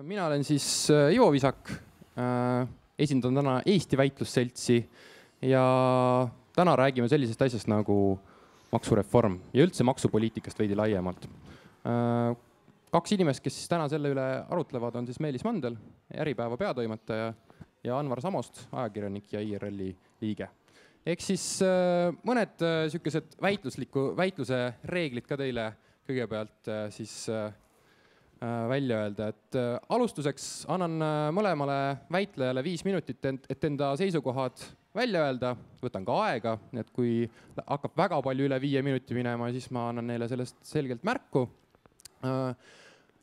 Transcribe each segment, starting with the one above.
Mina olen siis Ivo Visak, esindan täna Eesti Väitlusseltsi ja täna räägime sellisest asjast nagu maksureform ja üldse maksupoliitikast veidi laiemalt. Kaks inimest, kes siis täna selle üle arutlevad, on siis Meelis Mandel, Äripäeva peatoimetaja ja Anvar Samost, ajakirjanik ja IRL-i liige. Ehk siis mõned sellised väitluse reeglid ka teile kõigepealt siis välja öelda, et alustuseks annan mõlemale väitlejale 5 minutit, et enda seisukohad välja öelda, võtan ka aega, et kui hakkab väga palju üle 5 minuti minema, siis ma annan neile sellest selgelt märku.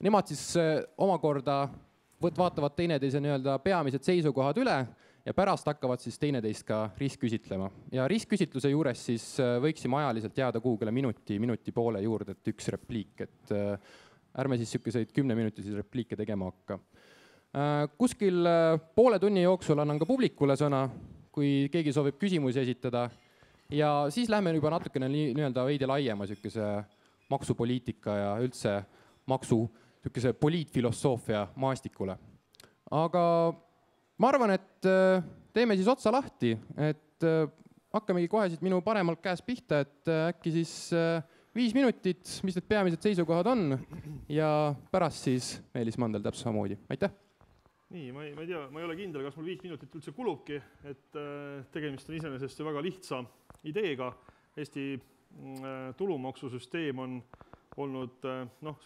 Nemad siis omakorda vaatavad teineteise peamised seisukohad üle ja pärast hakkavad siis teineteist ka ristküsitlema. Ja ristküsitluse juures siis võiksime ajaliselt jääda kuhugile minuti poole juurde, et üks repliik, et ärme siis selliseid 10-minutisi repliike tegema hakka. Kuskil poole tunni jooksul annan ka publikule sõna, kui keegi soovib küsimusi esitada. Ja siis lähme juba natukene veidi laiema maksupoliitika ja üldse poliitfilosoofia maastikule. Aga ma arvan, et teeme siis otsa lahti, et hakkamegi kohe siit minu paremalt käest pihta, et äkki siis 5 minutit, mis need peamised seisukohad on ja pärast siis Meelis Mandel täpselt samamoodi. Aitäh! Nii, ma ei tea, ma ei ole kindel, kas mul 5 minutit üldse kulubki, et tegemist on iseenesest ju väga lihtsa ideega. Eesti tulumaksusüsteem on olnud,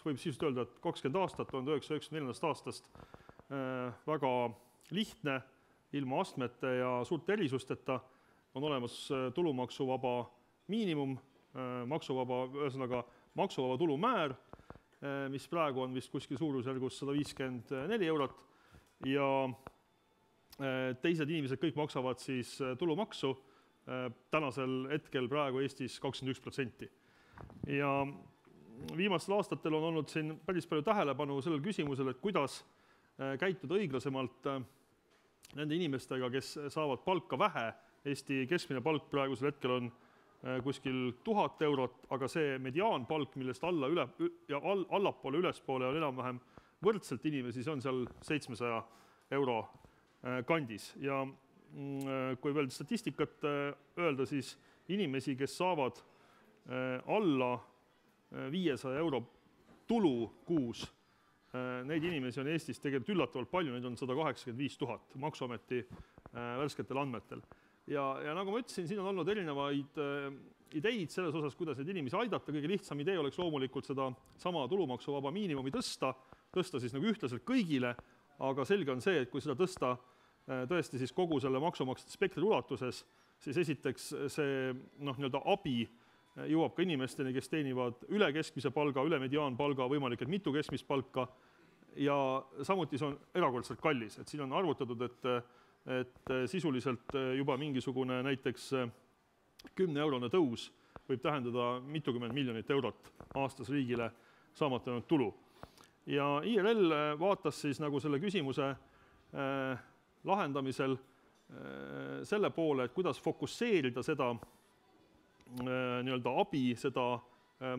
võib sisust öelda, et 20 aastat, 1994. aastast väga lihtne, ilma astmete ja suurte erisusteta. On olemas tulumaksuvaba miinimum, maksuvaba tulumäär, mis praegu on vist kuskil suurusjärgus 154 eurot ja teised inimesed kõik maksavad siis tulumaksu tänasel hetkel praegu Eestis 21%. Ja viimastel aastatel on olnud siin päris palju tähelepanu sellel küsimusel, et kuidas käituda õiglasemalt nende inimestega, kes saavad palka vähe. Eesti keskmine palk praegusel hetkel on kuskil 1000 eurot, aga see mediaanpalk, millest allapoole ülespoole on enam-vähem võrdselt inimesi, see on seal 700 euro kandis. Ja kui veel statistikat öelda, siis inimesi, kes saavad alla 500 euro tulu kuus, neid inimesi on Eestis tegelikult üllatavalt palju, neid on 185 000 Maksuameti värsketel andmetel. Ja nagu ma ütlesin, siin on olnud erinevaid ideid selles osas, kuidas neid inimesi aidata. Kõige lihtsam idee oleks loomulikult seda sama tulumaksuvaba miinimumi tõsta siis nagu ühtlaselt kõigile, aga selge on see, et kui seda tõsta tõesti siis kogu selle maksumaksjate spektri ulatuses, siis esiteks see abi jõuab ka inimesteni, kes teenivad üle keskmise palga, üle mediaanpalga, võimalik, et mitu keskmist palka ja samuti see on erakordselt kallis. Et siin on arvutatud, et sisuliselt juba mingisugune näiteks 10-eurone tõus võib tähendada mitukümmend miljonit eurot aastas riigile saamata jäänud tulu. Ja IRL vaatas siis nagu selle küsimuse lahendamisel selle poole, et kuidas fokusseerida seda abi, seda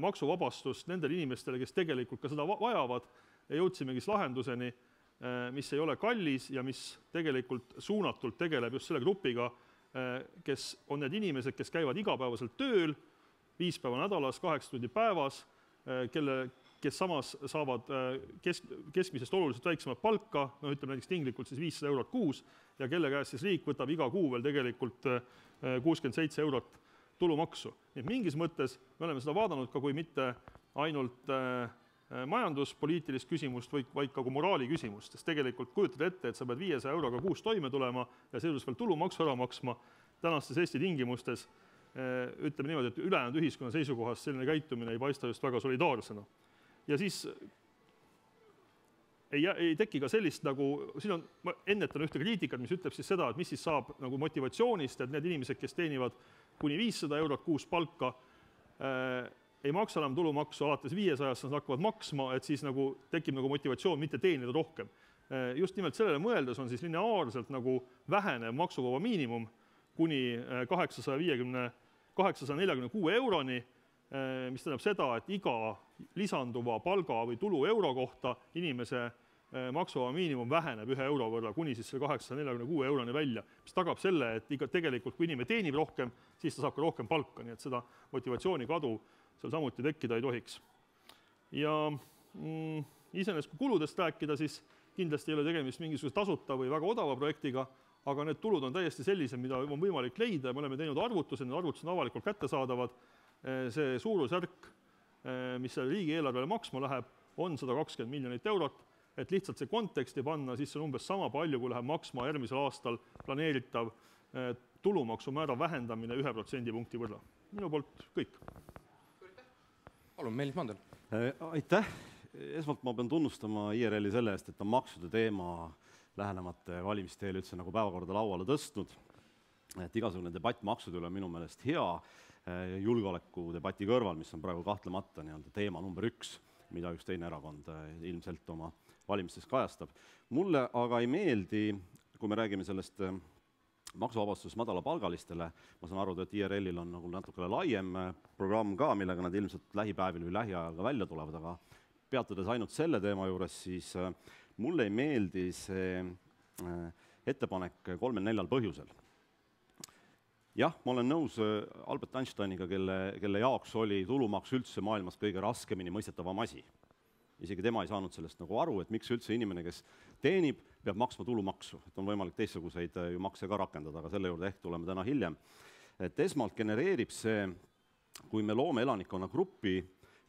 maksuvabastust nendele inimestele, kes tegelikult ka seda vajavad ja jõudsimegi lahenduseni, mis ei ole kallis ja mis tegelikult suunatult tegeleb just selle grupiga, kes on need inimesed, kes käivad igapäevaselt tööl, 5 päeva nädalas, 8 tundi päevas, kes samas saavad keskmisest oluliselt väiksemat palka, ütleme näiteks tinglikult siis 500 eurot kuus ja kelle käest siis riik võtab iga kuu veel tegelikult 67 eurot tulumaksu. Nii et mingis mõttes me oleme seda vaadanud ka kui mitte ainult majanduspoliitilist küsimust, vaid ka moraali küsimust, sest tegelikult kujutad ette, et sa pead 500 euroga kuus toime tulema ja seejuures veel tulumaksu ära maksma tänastes Eesti tingimustes, ütleme niimoodi, et ülejäänud ühiskonna seisukohast selline käitumine ei paista just väga solidaarsena. Ja siis ei teki ka sellist nagu, siin on, ma ennetan ühte kriitikat, mis ütleb siis seda, et mis siis saab nagu motivatsioonist, et need inimesed, kes teenivad kuni 500 eurot kuus palka, ei maksa enam tulumaksu, alates 500-st nad hakkavad maksma, et siis nagu tekib nagu motivatsioon mitte teenida rohkem. Just nimelt sellele mõeldes on siis lineaarselt nagu vähenev maksuvaba miinimum kuni 846 euroni, mis tähendab seda, et iga lisanduva palga või tulu euro kohta inimese maksuvaba miinimum väheneb 1 euro võrra kuni siis selle 846 euroni välja, mis tagab selle, et tegelikult kui inimene teenib rohkem, siis ta saab ka rohkem palka, nii et seda motivatsioonikadu seal samuti tekkida ei tohiks. Ja iseenesest kui kuludest rääkida, siis kindlasti ei ole tegemist mingisuguse tasuta või väga odava projektiga, aga need tulud on täiesti sellised, mida on võimalik leida, me oleme teinud arvutused, need arvutused on avalikult kättesaadavad, see suurusjärk, mis selle riigieelarvele maksma läheb, on 120 miljonit eurot, et lihtsalt see konteksti panna, siis see on umbes sama palju, kui läheb maksma järgmisel aastal planeeritav tulumaksumäära vähendamine 1% punkti võrra. Minu poolt kõik. Palun, Meelis Mandel. Aitäh! Esmalt ma pean tunnustama IRL-i selle eest, et on maksude teema lähenemate valimisteel üldse nagu päevakorda lauale tõstnud. Et igasugune debatt maksude üle on minu meelest hea julgeoleku debati kõrval, mis on praegu kahtlemata teema number 1, mida üks teine erakond ilmselt oma valimistes kajastab. Mulle aga ei meeldi, kui me räägime sellest maksuvabastusest madalapalgalistele, ma saan aru, et IRL-il on nagu natukene laiem programm ka, millega nad ilmselt lähipäevil või lähiajaga välja tulevad, aga peatudes ainult selle teema juures, siis mulle ei meeldi see ettepanek 3-4 põhjusel. Jah, ma olen nõus Albert Einsteiniga, kelle jaoks oli tulumaks üldse maailmas kõige raskemini mõistetavam asi. Isegi tema ei saanud sellest nagu aru, et miks üldse inimene, kes teenib, peab maksma tulumaksu. Et on võimalik teistsuguseid ju makse ka rakendada, aga selle juurde ehk tuleme täna hiljem. Et esmalt genereerib see, kui me loome elanikkonna gruppi,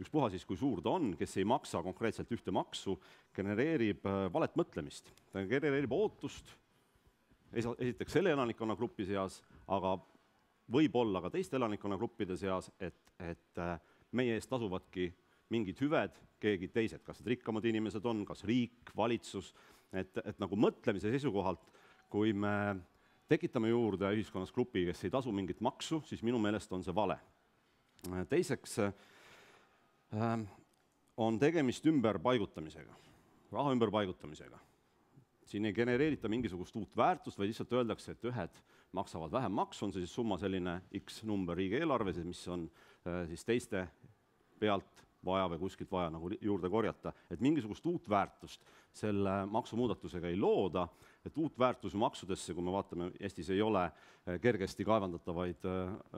ükspuha siis, kui suur ta on, kes ei maksa konkreetselt ühte maksu, genereerib valet mõtlemist. Ta genereerib ootust, esiteks selle elanikkonna gruppi seas, aga võib-olla ka teiste elanikkonna gruppide seas, et meie eest tasuvadki mingid hüved, keegi teised, kas need rikkamad inimesed on, kas riik, valitsus, et nagu mõtlemise seisukohalt, kui me tekitame juurde ühiskonnas grupi, kes ei tasu mingit maksu, siis minu meelest on see vale. Teiseks on tegemist ümberpaigutamisega, raha ümberpaigutamisega. Siin ei genereerita mingisugust uut väärtust, või lihtsalt öeldakse, et ühed maksavad vähem maksu, on see siis summa selline X number riigieelarves, mis on siis teiste pealt vaja või kuskilt vaja nagu juurde korjata. Et mingisugust uut väärtust selle maksumuudatusega ei looda, et uut väärtuse maksudesse, kui me vaatame, Eestis ei ole kergesti kaevandatavaid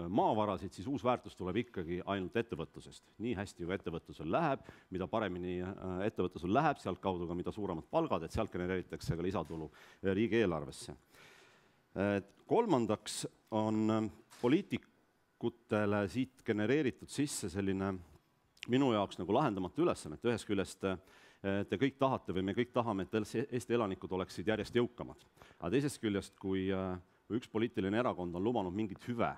maavarasid, siis uus väärtus tuleb ikkagi ainult ettevõtlusest. Nii hästi, kui ettevõtlusel läheb, mida paremini ettevõtlusel läheb, sealt kaudu ka mida suuremad palgad, et sealt genereeritakse ka lisatulu riigieelarvesse. Kolmandaks on poliitikutele siit genereeritud sisse selline minu jaoks nagu lahendamatu ülesanne, et ühest küljest te kõik tahate või me kõik tahame, et Eesti elanikud oleksid järjest jõukamad. Aga teisest küljest, kui üks poliitiline erakond on lubanud mingit hüve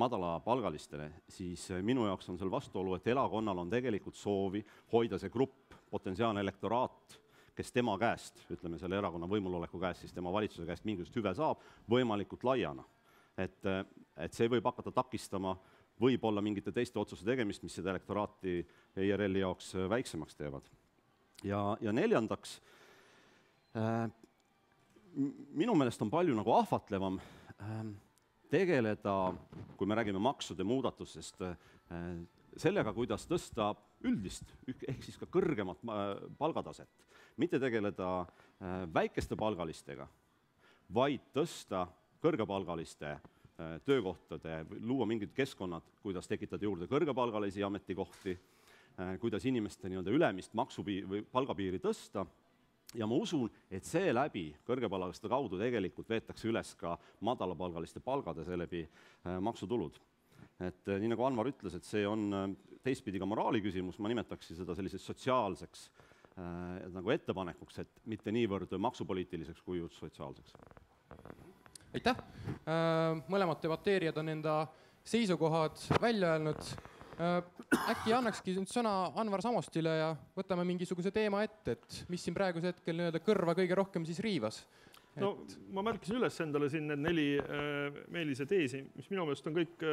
madalapalgalistele, siis minu jaoks on seal vastuolu, et erakonnal on tegelikult soovi hoida see grupp, potentsiaalne elektoraat, kes tema käest, ütleme selle erakonna võimuloleku käest, siis tema valitsuse käest mingisugust hüve saab, võimalikult laiana. Et see võib hakata takistama võib-olla mingite teiste otsuse tegemist, mis seda elektoraati IRL-i jaoks väiksemaks teevad. Ja neljandaks, minu meelest on palju nagu ahvatlevam tegeleda, kui me räägime maksude muudatusest, sellega, kuidas tõsta üldist, ehk siis ka kõrgemat palgataset. Mitte tegeleda väikeste palgalistega, vaid tõsta kõrgepalgaliste töökohtade, luua mingid keskkonnad, kuidas tekitada juurde kõrgepalgalisi ametikohti, kuidas inimeste ülemist või palgapiiri tõsta. Ja ma usun, et see läbi kõrgepalgaliste kaudu tegelikult veetakse üles ka madalapalgaliste palgad ja seeläbi maksutulud. Et nii nagu Anvar ütles, et see on teistpidi ka moraali küsimus, ma nimetaksin seda selliseks sotsiaalseks nagu ettepanekuks, et mitte niivõrd maksupoliitiliseks kui just sotsiaalseks. Aitäh! Mõlemad debateerijad on enda seisukohad välja öelnud. Äkki annakski sõna Anvar Samostile ja võtame mingisuguse teema ette, et mis siin praeguse hetkel kõrva kõige rohkem siis riivas? No, ma märkisin üles endale siin need 4 Meelise teesi, mis minu meelest on kõik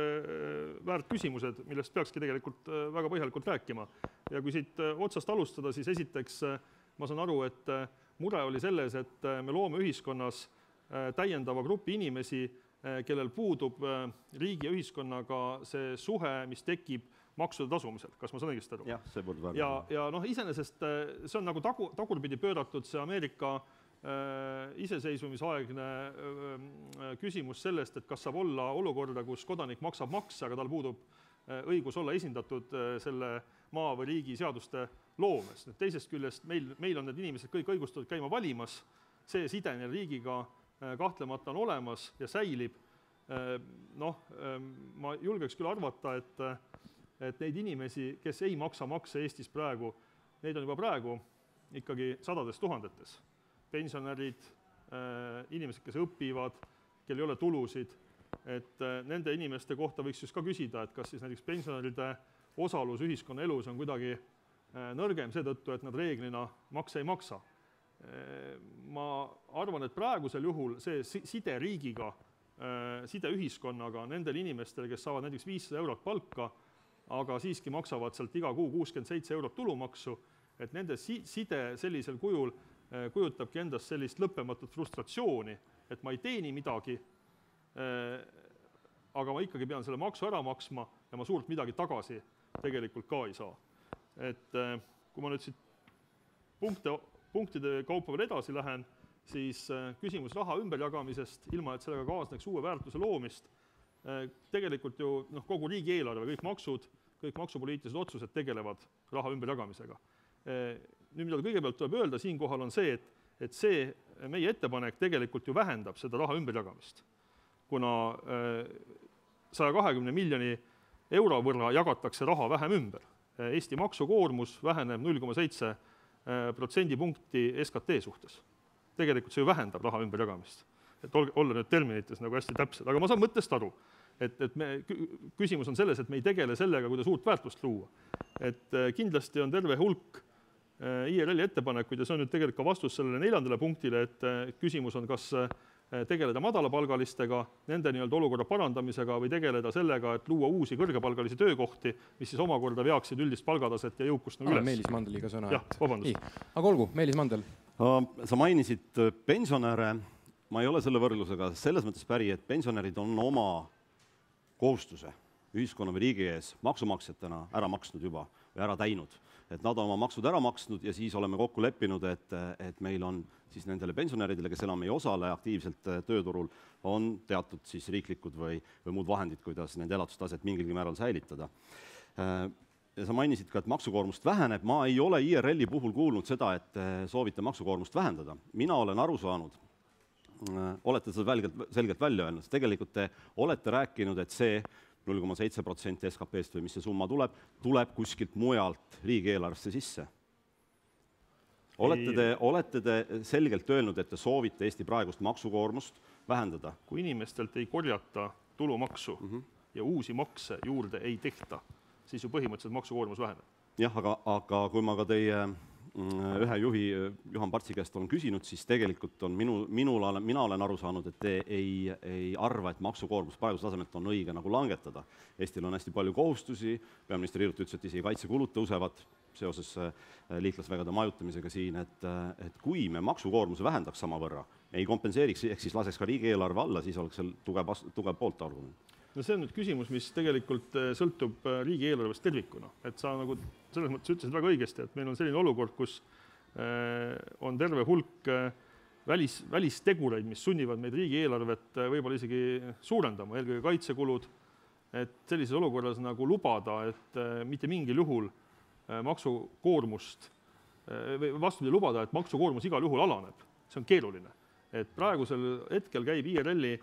väärt küsimused, millest peakski tegelikult väga põhjalikult rääkima. Ja kui siit otsast alustada, siis esiteks ma saan aru, et mure oli selles, et me loome ühiskonnas täiendava grupi inimesi, kellel puudub riigi ja ühiskonnaga see suhe, mis tekib maksude tasumisel, kas ma saan õigesti aru? jah, see võrdväärne. Ja noh, iseenesest see on nagu tagurpidi pööratud see Ameerika iseseisvumisaegne küsimus sellest, et kas saab olla olukorda, kus kodanik maksab makse, aga tal puudub õigus olla esindatud selle maa või riigi seaduste loomes. Teisest küljest meil on need inimesed kõik õigustatud käima valimas, see side riigiga kahtlemata on olemas ja säilib. Noh, ma julgeks küll arvata, et neid inimesi, kes ei maksa makse Eestis praegu, neid on juba praegu ikkagi sadades tuhandetes. Pensionärid, inimesed, kes õpivad, kel ei ole tulusid, et nende inimeste kohta võiks just ka küsida, et kas siis näiteks pensionäride osalus ühiskonna elus on kuidagi nõrgem seetõttu, et nad reeglina makse ei maksa. Ma arvan, et praegusel juhul see side riigiga, side ühiskonnaga nendel inimestel, kes saavad näiteks 500 eurot palka, aga siiski maksavad sealt iga kuu 67 eurot tulumaksu, et nende side sellisel kujul kujutabki endast sellist lõppematut frustratsiooni, et ma ei teeni midagi, aga ma ikkagi pean selle maksu ära maksma ja ma suurt midagi tagasi tegelikult ka ei saa. Et kui ma nüüd siit punktide kaupa veel edasi lähen, siis küsimus raha ümberjagamisest, ilma et sellega kaasneks uue väärtuse loomist, tegelikult ju kogu riigieelarve, kõik maksud, kõik maksupoliitilised otsused tegelevad raha ümberjagamisega. Nüüd, mida kõigepealt tuleb öelda siinkohal on see, et see meie ettepanek tegelikult ju vähendab seda raha ümberjagamist, kuna 120 miljoni euro võrra jagatakse raha vähem ümber. Eesti maksukoormus väheneb 0,7% SKT suhtes. Tegelikult see ju vähendab raha ümberjagamist. Et olla nüüd terminites nagu hästi täpsed, aga ma saan mõttest aru, et küsimus on selles, et me ei tegele sellega, kuidas uut väärtust luua. Et kindlasti on terve hulk IRL-i ettepanekuid ja see on nüüd tegelikult ka vastus sellele 4. punktile, et küsimus on, kas tegeleda madalapalgalistega, nende olukorra parandamisega või tegeleda sellega, et luua uusi kõrgepalgalisi töökohti, mis siis omakorda veaksid üldist palgataset ja jõukust üles. Meelis Mandeliga sõna. Jah, vabandust. Aga olgu, Meelis Mandel. Sa mainisid pensionäre, ma ei ole selle võrdlusega selles mõttes päri, et pensionärid on oma kohustuse ühiskonna või riigi ees maksumaksjatena ära maksnud juba või ära täinud. Et nad on oma maksud ära maksnud ja siis oleme kokku leppinud, et meil on siis nendele pensionäridele, kes enam ei osale aktiivselt tööturul, on teatud siis riiklikud või muud vahendid, kuidas nende elatustaset mingilgi määral säilitada. Ja sa mainisid ka, et maksukoormust väheneb. Ma ei ole IRL-i puhul kuulnud seda, et soovite maksukoormust vähendada. Mina olen aru saanud, olete seda selgelt välja öelnud, tegelikult te olete rääkinud, et see 0,7% SKP-st või mis see summa tuleb kuskilt mujalt riigieelarvesse sisse. Olete te selgelt öelnud, et te soovite Eesti praegust maksukoormust vähendada? Kui inimestelt ei korjata tulumaksu ja uusi makse juurde ei tehta, siis ju põhimõtteliselt maksukoormus väheneb. Jah, aga kui ma ka teie ühe juhi Juhan Partsi käest olen küsinud, siis tegelikult on mina olen aru saanud, et te ei arva, et maksukoormus praegusel tasemelt on õige nagu langetada. Eestil on hästi palju kohustusi, peaminister Irut ütles, et isegi kaitsekulud tõusevad seoses liitlasvägede majutamisega siin, et kui me maksukoormuse vähendaks sama võrra, ei kompenseeriks, ehk siis laseks ka riigieelarve alla, siis oleks seal tugev poolt argument. No see on nüüd küsimus, mis tegelikult sõltub riigieelarvest tervikuna. Et sa nagu selles mõttes ütlesid väga õigesti, et meil on selline olukord, kus on terve hulk välistegureid, mis sunnivad meid riigieelarvet võib-olla isegi suurendama, eelkõige kaitsekulud, et sellises olukorras nagu lubada, et mitte mingil juhul maksukoormust, või vastupidi lubada, et maksukoormus igal juhul alaneb. See on keeruline. Et praegusel hetkel käib IRL-i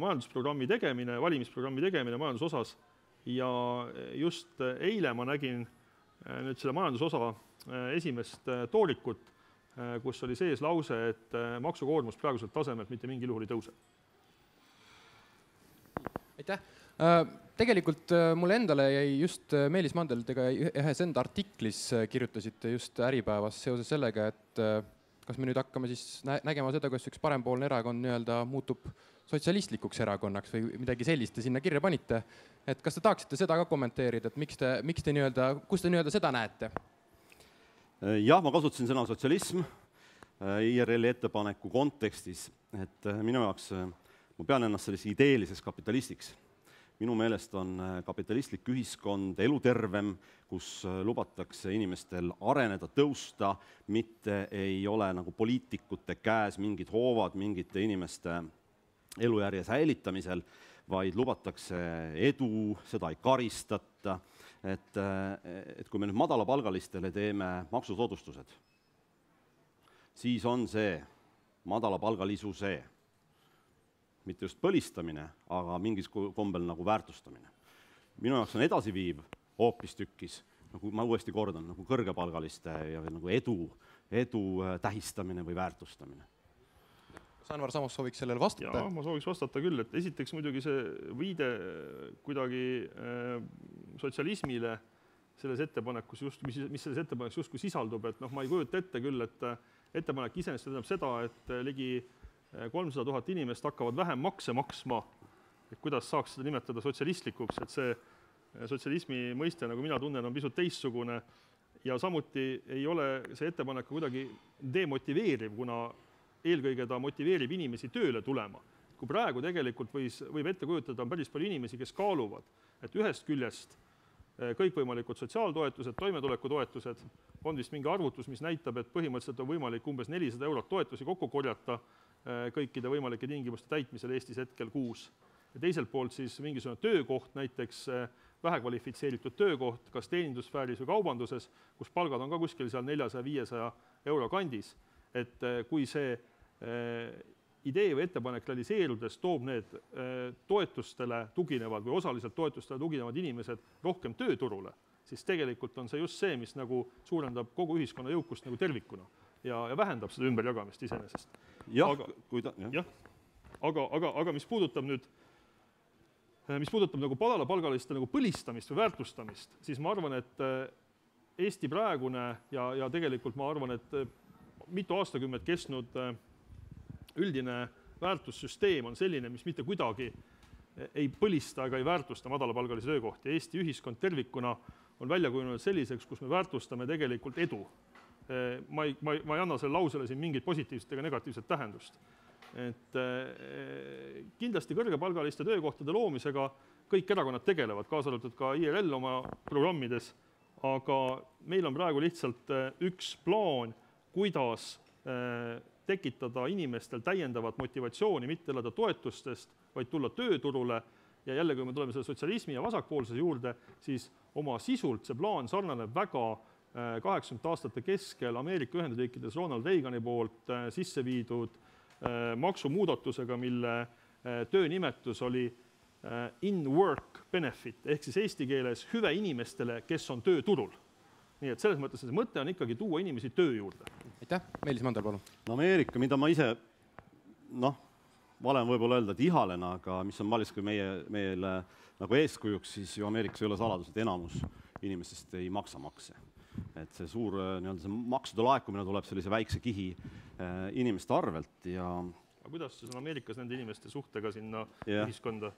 majandusprogrammi tegemine, valimisprogrammi tegemine majandusosas ja just eile ma nägin nüüd selle majandusosa esimest toorikut, kus oli sees lause, et maksukoormus praeguselt tasemelt mitte mingil juhul ei tõuse. Aitäh! Tegelikult mulle endale jäi just Meelis Mandel, tega ühes enda artiklis kirjutasite just Äripäevas seoses sellega, et kas me nüüd hakkame siis nägema seda, kuidas üks parempoolne erakond muutub sotsialistlikuks erakonnaks või midagi sellist te sinna kirja panite. Et kas te tahaksite seda ka kommenteerida, et kus te seda näete? Jah, ma kasutasin sõna sotsialism IRL-i ettepaneku kontekstis, et minu jaoks ma pean ennast sellise ideeliseks kapitalistiks. minu meelest on kapitalistlik ühiskond elutervem, kus lubatakse inimestel areneda, tõusta, mitte ei ole nagu poliitikute käes mingid hoovad mingite inimeste elujärje säilitamisel, vaid lubatakse edu, seda ei karistata, et kui me nüüd madalapalgalistele teeme maksusoodustused, siis on see madalapalgalisuse, mitte just põlistamine, aga mingis kombel nagu väärtustamine. Minu jaoks on edasiviiv hoopistükkis, nagu ma uuesti kordan, nagu kõrgepalgaliste ja nagu edu tähistamine või väärtustamine. Anvar Samas sooviks sellele vastata? Jaa, ma sooviks vastata küll, et esiteks muidugi see viide kuidagi sotsialismile selles ettepanekus, mis selles ettepanekus justkui sisaldub, et ma ei kujuta ette küll, et ettepanek iseenesest tähendab seda, et ligi 300 000 inimest hakkavad vähem makse maksma, et kuidas saaks seda nimetada sotsialistlikuks, et see sotsialismi mõiste, nagu mina tunnen, on pisut teistsugune ja samuti ei ole see ettepanek kuidagi demotiveeriv, kuna eelkõige ta motiveerib inimesi tööle tulema. Kui praegu tegelikult võib ette kujutada, on päris palju inimesi, kes kaaluvad, et ühest küljest kõikvõimalikud sotsiaaltoetused, toimetulekutoetused, on vist mingi arvutus, mis näitab, et põhimõtteliselt on võimalik umbes 400 eurot toetusi kokku korjata kõikide võimalike tingimuste täitmisel Eestis hetkel kuus. Ja teiselt poolt siis mingisugune töökoht, näiteks vähekvalifitseeritud töökoht, kas teenindussfääris või kaubanduses, kus palgad on ka kuskil seal 400-500 euro kandis. Et kui see idee või ettepanek realiseerudes toob need toetustele tuginevad või osaliselt toetustele tuginevad inimesed rohkem tööturule, siis tegelikult on see just see, mis nagu suurendab kogu ühiskonna jõukust nagu tervikuna ja vähendab seda ümberjagamist iseenesest. Aga mis puudutab nagu madalapalgaliste nagu põlistamist või väärtustamist, siis ma arvan, et Eesti praegune ja tegelikult ma arvan, et mitu aastakümmet kestnud üldine väärtussüsteem on selline, mis mitte kuidagi ei põlista ega ei väärtusta madalapalgalisi töökohti. Eesti ühiskond tervikuna on välja kujunenud selliseks, kus me väärtustame tegelikult edu. Ma ei anna selle lausele siin mingit positiivset ega negatiivset tähendust. Et kindlasti kõrgepalgaliste töökohtade loomisega kõik erakonnad tegelevad, kaasa arvatud ka IRL oma programmides, aga meil on praegu lihtsalt üks plaan, kuidas tekitada inimestel täiendavat motivatsiooni mitte elada toetustest, vaid tulla tööturule ja jälle, kui me tuleme selle sotsialismi ja vasakpoolsuse juurde, siis oma sisult see plaan sarnaneb väga 80 aastate keskel Ameerika Ühendriikides Ronald Reagani poolt sisse viidud maksumuudatusega, mille töönimetus oli in-work benefit, ehk siis eesti keeles hüve inimestele, kes on tööturul. Nii et selles mõttes see mõte on ikkagi tuua inimesi töö juurde. Aitäh, Meelis Mandel, palun. No Ameerika, mida ma ise, valen võib-olla öelda, et ihalen, aga mis on valiski meile nagu eeskujuks, siis ju Ameerikas ei ole saladus, et enamus inimestest ei maksa makse. Et see suur see maksude laekumine tuleb sellise väikse kihi inimeste arvelt ja aga kuidas see on Ameerikas nende inimeste suhtega sinna ühiskonda?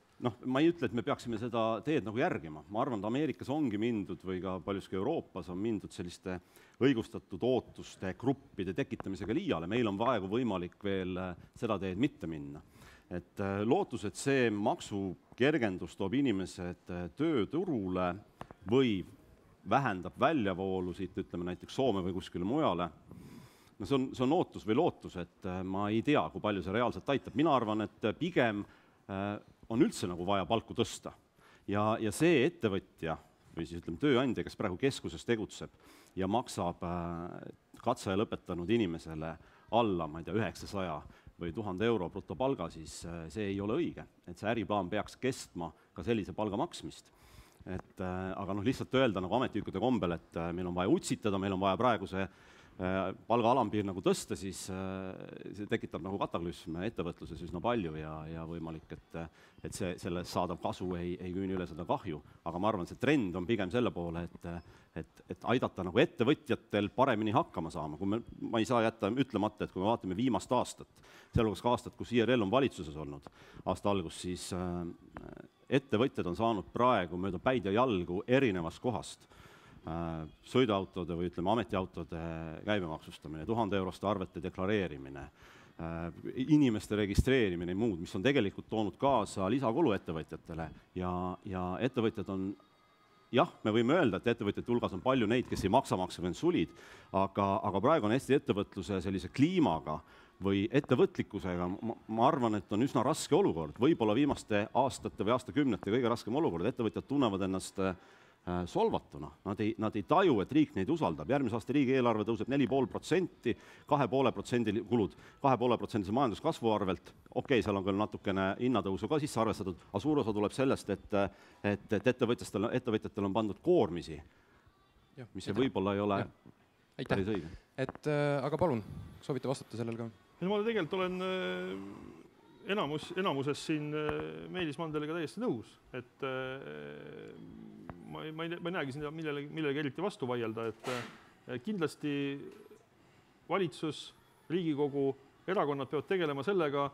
Ma ei ütle, et me peaksime seda teed nagu järgima. Ma arvan, et Ameerikas ongi mindud või ka paljuski Euroopas on mindud selliste õigustatud ootuste gruppide tekitamisega liiale. Meil on praegu võimalik veel seda teed mitte minna. Et lootus, et see maksukergendus toob inimesed tööturule või vähendab väljavoolusid, ütleme näiteks Soome või kuskile mujale, see on ootus või lootus, et ma ei tea, kui palju see reaalselt aitab. Mina arvan, et pigem on üldse nagu vaja palku tõsta. Ja see ettevõtja või siis ütleme tööandja, kes praegu keskuses tegutseb ja maksab katseaja lõpetanud inimesele alla, ma ei tea, 900 või 1000 euro brutopalga, siis see ei ole õige. Et see äriplaan peaks kestma ka sellise palga maksmist. Aga lihtsalt öelda nagu ametiühikude kombel, et meil on vaja utsitada, meil on vaja praegu see palga alampiir nagu tõsta, siis see tekitab nagu kataklüsme ettevõtluses üsna palju ja võimalik, et sellest saadav kasu ei küüni üle seda kahju. Aga ma arvan, see trend on pigem selle poole, et aidata nagu ettevõtjatel paremini hakkama saama. Ma ei saa jätta ütlemata, et kui me vaatame viimast aastat, sealhulgas ka aastat, kus IRL on valitsuses olnud aasta algus, siis ettevõtjad on saanud praegu mööda päid ja jalgu erinevast kohast. Sõiduautode või ütleme ametiautode käibemaksustamine, 1000 euroste arvete deklareerimine, inimeste registreerimine ja muud, mis on tegelikult toonud kaasa lisakulu ettevõtjatele ja ettevõtjad on, jah, me võime öelda, et ettevõtjate hulgas on palju neid, kes ei maksa või on sulid, aga praegu on Eesti ettevõtluse sellise kliimaga või ettevõtlikkusega, ma arvan, et on üsna raske olukord, võib-olla viimaste aastate või aastakümnete kõige raskem olukord, ettevõtjad tunnevad ennast solvatuna, nad ei taju, et riik neid usaldab, järgmise aasta riigieelarve tõuseb 4,5%, 2,5% kulud, 2,5% majanduskasvu arvelt, seal on küll natukene hinnatõusu ka sisse arvestatud, aga suur osa tuleb sellest, et ettevõtjatel on pandud koormisi, mis võib-olla ei ole päris õige. Aga palun, soovite vastata sellel ka? Ma tegelikult olen enamuses siin Meelis Mandeliga täiesti nõus, et ma ei näegi siin millegi eriti vastu vaielda, et kindlasti valitsus, Riigikogu, erakonnad peavad tegelema sellega,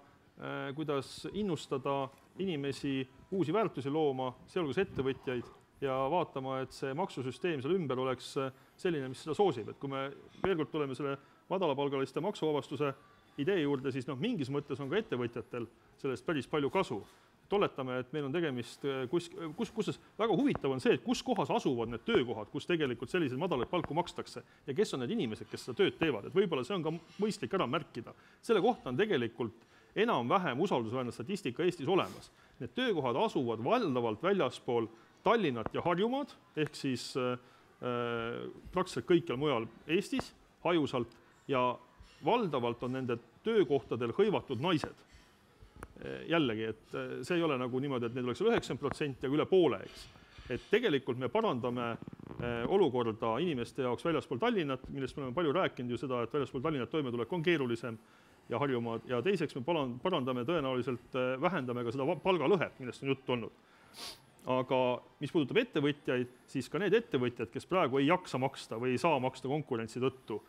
kuidas innustada inimesi uusi väärtusi looma, sealhulgas ettevõtjaid, ja vaatama, et see maksusüsteem seal ümber oleks selline, mis seda soosib. Et kui me veel kord tuleme selle madalapalgaliste maksuvabastuse idee juurde, siis mingis mõttes on ka ettevõtjatel sellest päris palju kasu. Oletame, et meil on tegemist, kus väga huvitav on see, et kus kohas asuvad need töökohad, kus tegelikult selliseid madalaid palku makstakse ja kes on need inimesed, kes seda tööd teevad. Et võib-olla see on ka mõistlik ära märkida. Selle kohta on tegelikult enam-vähem usaldusväärne statistika Eestis olemas. Need töökohad asuvad valdavalt väljaspool Tallinnat ja Harjumaad, ehk siis praktiliselt kõikjal mujal Eestis, hajusalt, ja valdavalt on nende töökohtadel hõivatud naised. Jällegi, et see ei ole nagu niimoodi, et need oleks 90% ja üle poole, eks. Et tegelikult me parandame olukorda inimeste jaoks väljaspool Tallinnat, millest me oleme palju rääkinud ju seda, et väljaspool Tallinnat toimetulek on keerulisem ja Harjumaad, ja teiseks me parandame tõenäoliselt, vähendame ka seda palgalõhet, millest on juttu olnud. Aga mis puudutab ettevõtjaid, siis ka need ettevõtjad, kes praegu ei jaksa maksta või ei saa maksta konkurentsi tõttu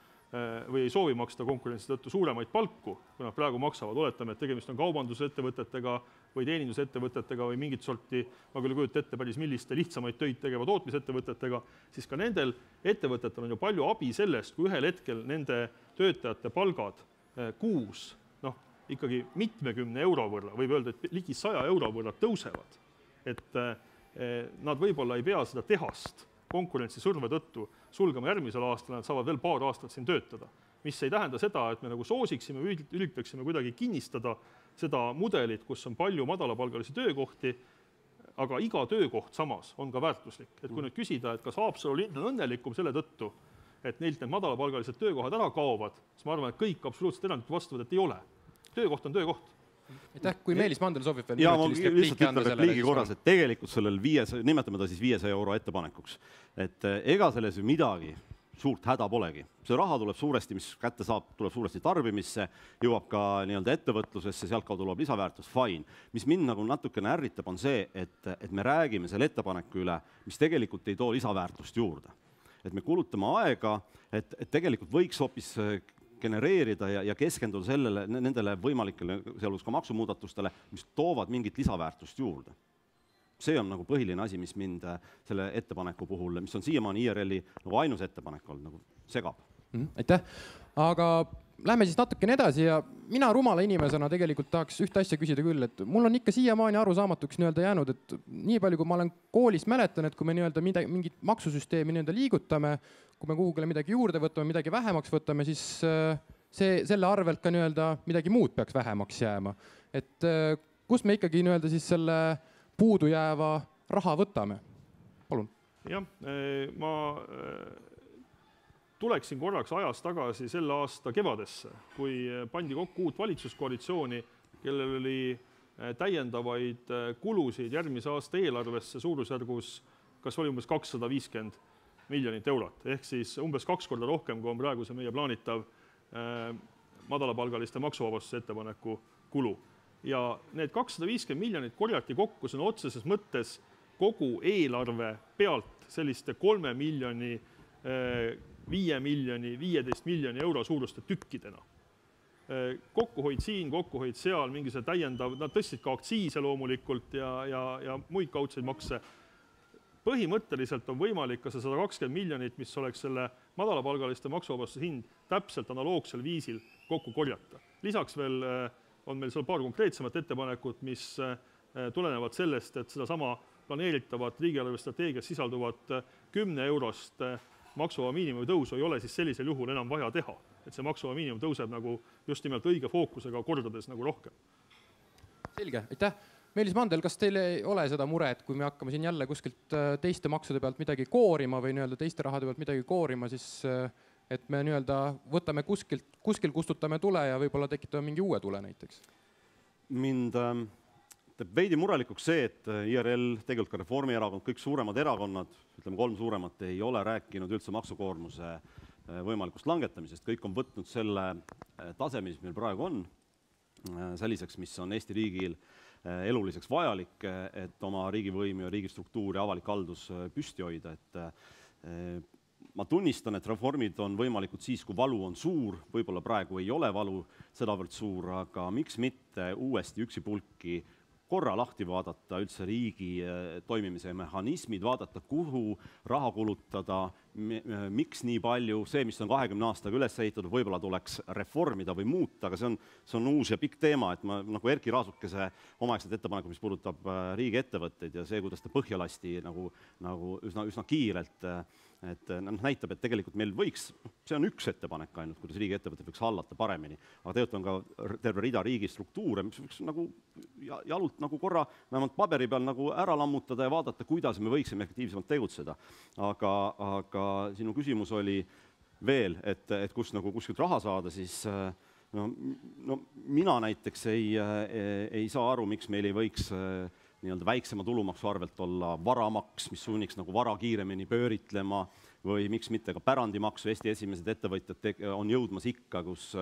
või ei soovi maksta konkurentsi tõttu suuremaid palku, kui nad praegu maksavad, oletame, et tegemist on kaubandusettevõtetega või teenindusettevõtetega või mingit sorti, ma küll kujuta ette päris milliste lihtsamaid töid tegeva tootmisettevõtetega, siis ka nendel ettevõtetel on ju palju abi sellest, kui ühel hetkel nende töötajate palgad kuus ikkagi mitmekümne euro võrra, võib öelda, et ligi 100 euro võrra tõusevad. Et nad võib-olla ei pea seda tehast konkurentsi surve tõttu sulgema järgmisel aastal, nad saavad veel paar aastat siin töötada. Mis ei tähenda seda, et me nagu soosiksime või üritaksime kuidagi kinnistada seda mudelit, kus on palju madalapalgalisi töökohti, aga iga töökoht samas on ka väärtuslik. Et kui nüüd küsida, et kas Haapsalu linn on õnnelikum selle tõttu, et neilt need madalapalgalised töökohad ära kaovad, siis ma arvan, et kõik absoluutselt erandlikult vastavad, et ei ole. Töökoht on töökoht. Aitäh, kui Meelis Mandel soovib veel ja ma lihtsalt ütlen repliigi korras, et tegelikult sellel nimetame ta siis 500 euro ettepanekuks, et ega selles midagi suurt häda polegi. See raha tuleb suuresti, mis kätte saab, tuleb suuresti tarbimisse, jõuab ka nii-öelda ettevõtlusesse, sealt kaudu tuleb lisaväärtus, fine. Mis mind nagu natukene ärritab on see, et me räägime selle ettepaneku üle, mis tegelikult ei too lisaväärtust juurde. Et me kulutame aega, et tegelikult võiks hoopis genereerida ja keskenduda sellele, nendele võimalikele sealhulgas ka maksumuudatustele, mis toovad mingit lisaväärtust juurde. See on nagu põhiline asi, mis mind selle ettepaneku puhul, mis on siiamaani IRL-i nagu ainus ettepanek olnud, nagu segab. Aitäh, aga lähme siis natukene edasi ja mina rumala inimesena tegelikult tahaks ühte asja küsida küll, et mul on ikka siiamaani arusaamatuks jäänud, et nii palju, kui ma olen koolist mäletan, et kui me mingit maksusüsteemi liigutame, kui me kuhugile midagi juurde võtame, midagi vähemaks võtame, siis selle arvelt ka midagi muud peaks vähemaks jääma. Et kus me ikkagi siis selle puudujääva raha võtame? Palun. Jah, ma tuleksin korraks ajas tagasi selle aasta kevadesse, kui pandi kokku uut valitsuskoalitsiooni, kellel oli täiendavaid kulusid järgmise aasta eelarvesse suurusjärgus, kas oli umbes 250 miljonit eurot, ehk siis umbes 2 korda rohkem, kui on praegu see meie plaanitav madalapalgaliste maksuvabastuse ettepaneku kulu. Ja need 250 miljonit korjati kokku, see on otseses mõttes kogu eelarve pealt selliste 3 miljoni, 5 miljoni, 15 miljoni euro suuruste tükkidena. Kokkuhoid siin, kokkuhoid seal, mingi see täiendav, nad tõstsid ka aktsiise loomulikult ja muid kaudseid makse. põhimõtteliselt on võimalik ka see 120 miljonit, mis oleks selle madalapalgaliste maksuvabastuse hind, täpselt analoogsel viisil kokku korjata. Lisaks veel on meil seal paar konkreetsemat ettepanekut, mis tulenevad sellest, et seda sama planeeritavat riigieelarve strateegias sisalduvat 10 eurost maksuvaba miinimumi tõusu ei ole siis sellisel juhul enam vaja teha. Et see maksuvaba miinimum tõuseb nagu just nimelt õige fookusega kordades nagu rohkem. Selge, aitäh. Meelis Mandel, kas teil ei ole seda mure, et kui me hakkame siin jälle kuskilt teiste maksude pealt midagi koorima või teiste rahade pealt midagi koorima, siis et me võtame kuskil kustutame tule ja võib-olla tekitame mingi uue tule näiteks? Mind teeb veidi murelikuks see, et IRL, tegelikult ka Reformierakond, kõik suuremad erakonnad, ütleme 3 suuremat, ei ole rääkinud üldse maksukoormuse võimalikust langetamisest. Kõik on võtnud selle taseme, mis meil praegu on, selliseks, mis on Eesti riigil eluliseks vajalik, et oma riigivõim ja riigistruktuur ja avalik haldus püsti hoida. Ma tunnistan, et reformid on võimalikud siis, kui valu on suur, võib-olla praegu ei ole valu sedavõrd suur, aga miks mitte uuesti üksipulki korra lahti vaadata üldse riigi toimimise mehhanismid, vaadata, kuhu raha kulutada, miks nii palju, see, mis on 20 aastaga üles ehitatud, võib-olla tuleks reformida või muuta, aga see on uus ja pikk teema, et ma nagu Erki Raasukese omaegset ettepaneku, mis puudutab riigiettevõtteid ja see, kuidas ta põhja lasti nagu üsna kiirelt, et näitab, et tegelikult meil võiks, see on üks ettepanek ainult, kuidas riigiettevõtted võiks hallata paremini, aga tegelikult on ka terve rida riigistruktuure, mis võiks nagu jalult nagu korra vähemalt paberi peal nagu ära lammutada ja vaadata, kuidas me võiksime efektiivsemalt tegutseda. Aga sinu küsimus oli veel, et kuskilt raha saada, siis mina näiteks ei saa aru, miks meil ei võiks väiksema tulumaksu arvelt olla varamaks, mis sunniks nagu vara kiiremini pööritlema või miks mitte ka pärandimaksu. Eesti esimesed ettevõtjad on jõudmas ikka, kus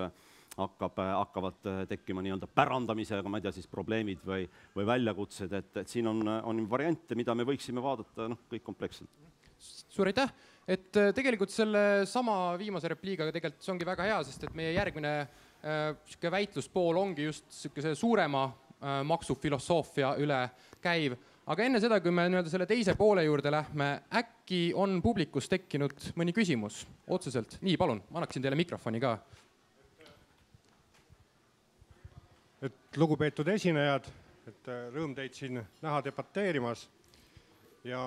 hakkavad tekkima pärandamisega, ma ei tea, siis probleemid või väljakutsed, et siin on variante, mida me võiksime vaadata kõik kompleksselt. Suur aitäh, et tegelikult selle sama viimase repliigaga tegelikult see ongi väga hea, sest et meie järgmine väitluspool ongi just see suurema maksufilosoofia üle käiv. Aga enne seda, kui me selle teise poole juurde lähme, äkki on publikus tekkinud mõni küsimus otseselt? Nii, palun, ma annaksin teile mikrofoni ka. Et lugupeetud esinejad, et rõõm teid siin näha debateerimas ja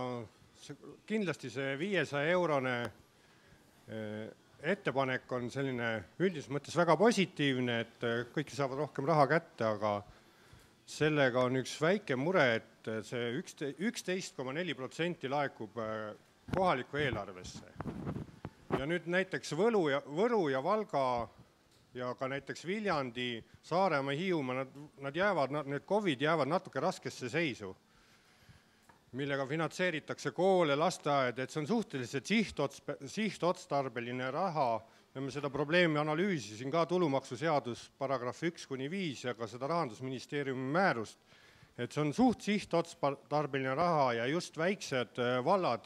kindlasti see 500-eurone ettepanek on selline üldises mõttes väga positiivne, et kõik saavad rohkem raha kätte, aga sellega on üks väike mure, et see 11,4% laekub kohalikku eelarvesse. Ja nüüd näiteks Võru ja Valga ja ka näiteks Viljandi, Saaremaa, Hiiumaa, need COVID jäävad natuke raskesse seisu, millega finantseeritakse koole, lasteaed, et see on suhteliselt sihtotstarbeline raha. Ja me seda probleemi analüüsisin ka tulumaksuseadus paragrahv 1-5 ja ka seda Rahandusministeeriumi määrust, et see on suht sihtotstarbeline raha ja just väiksed vallad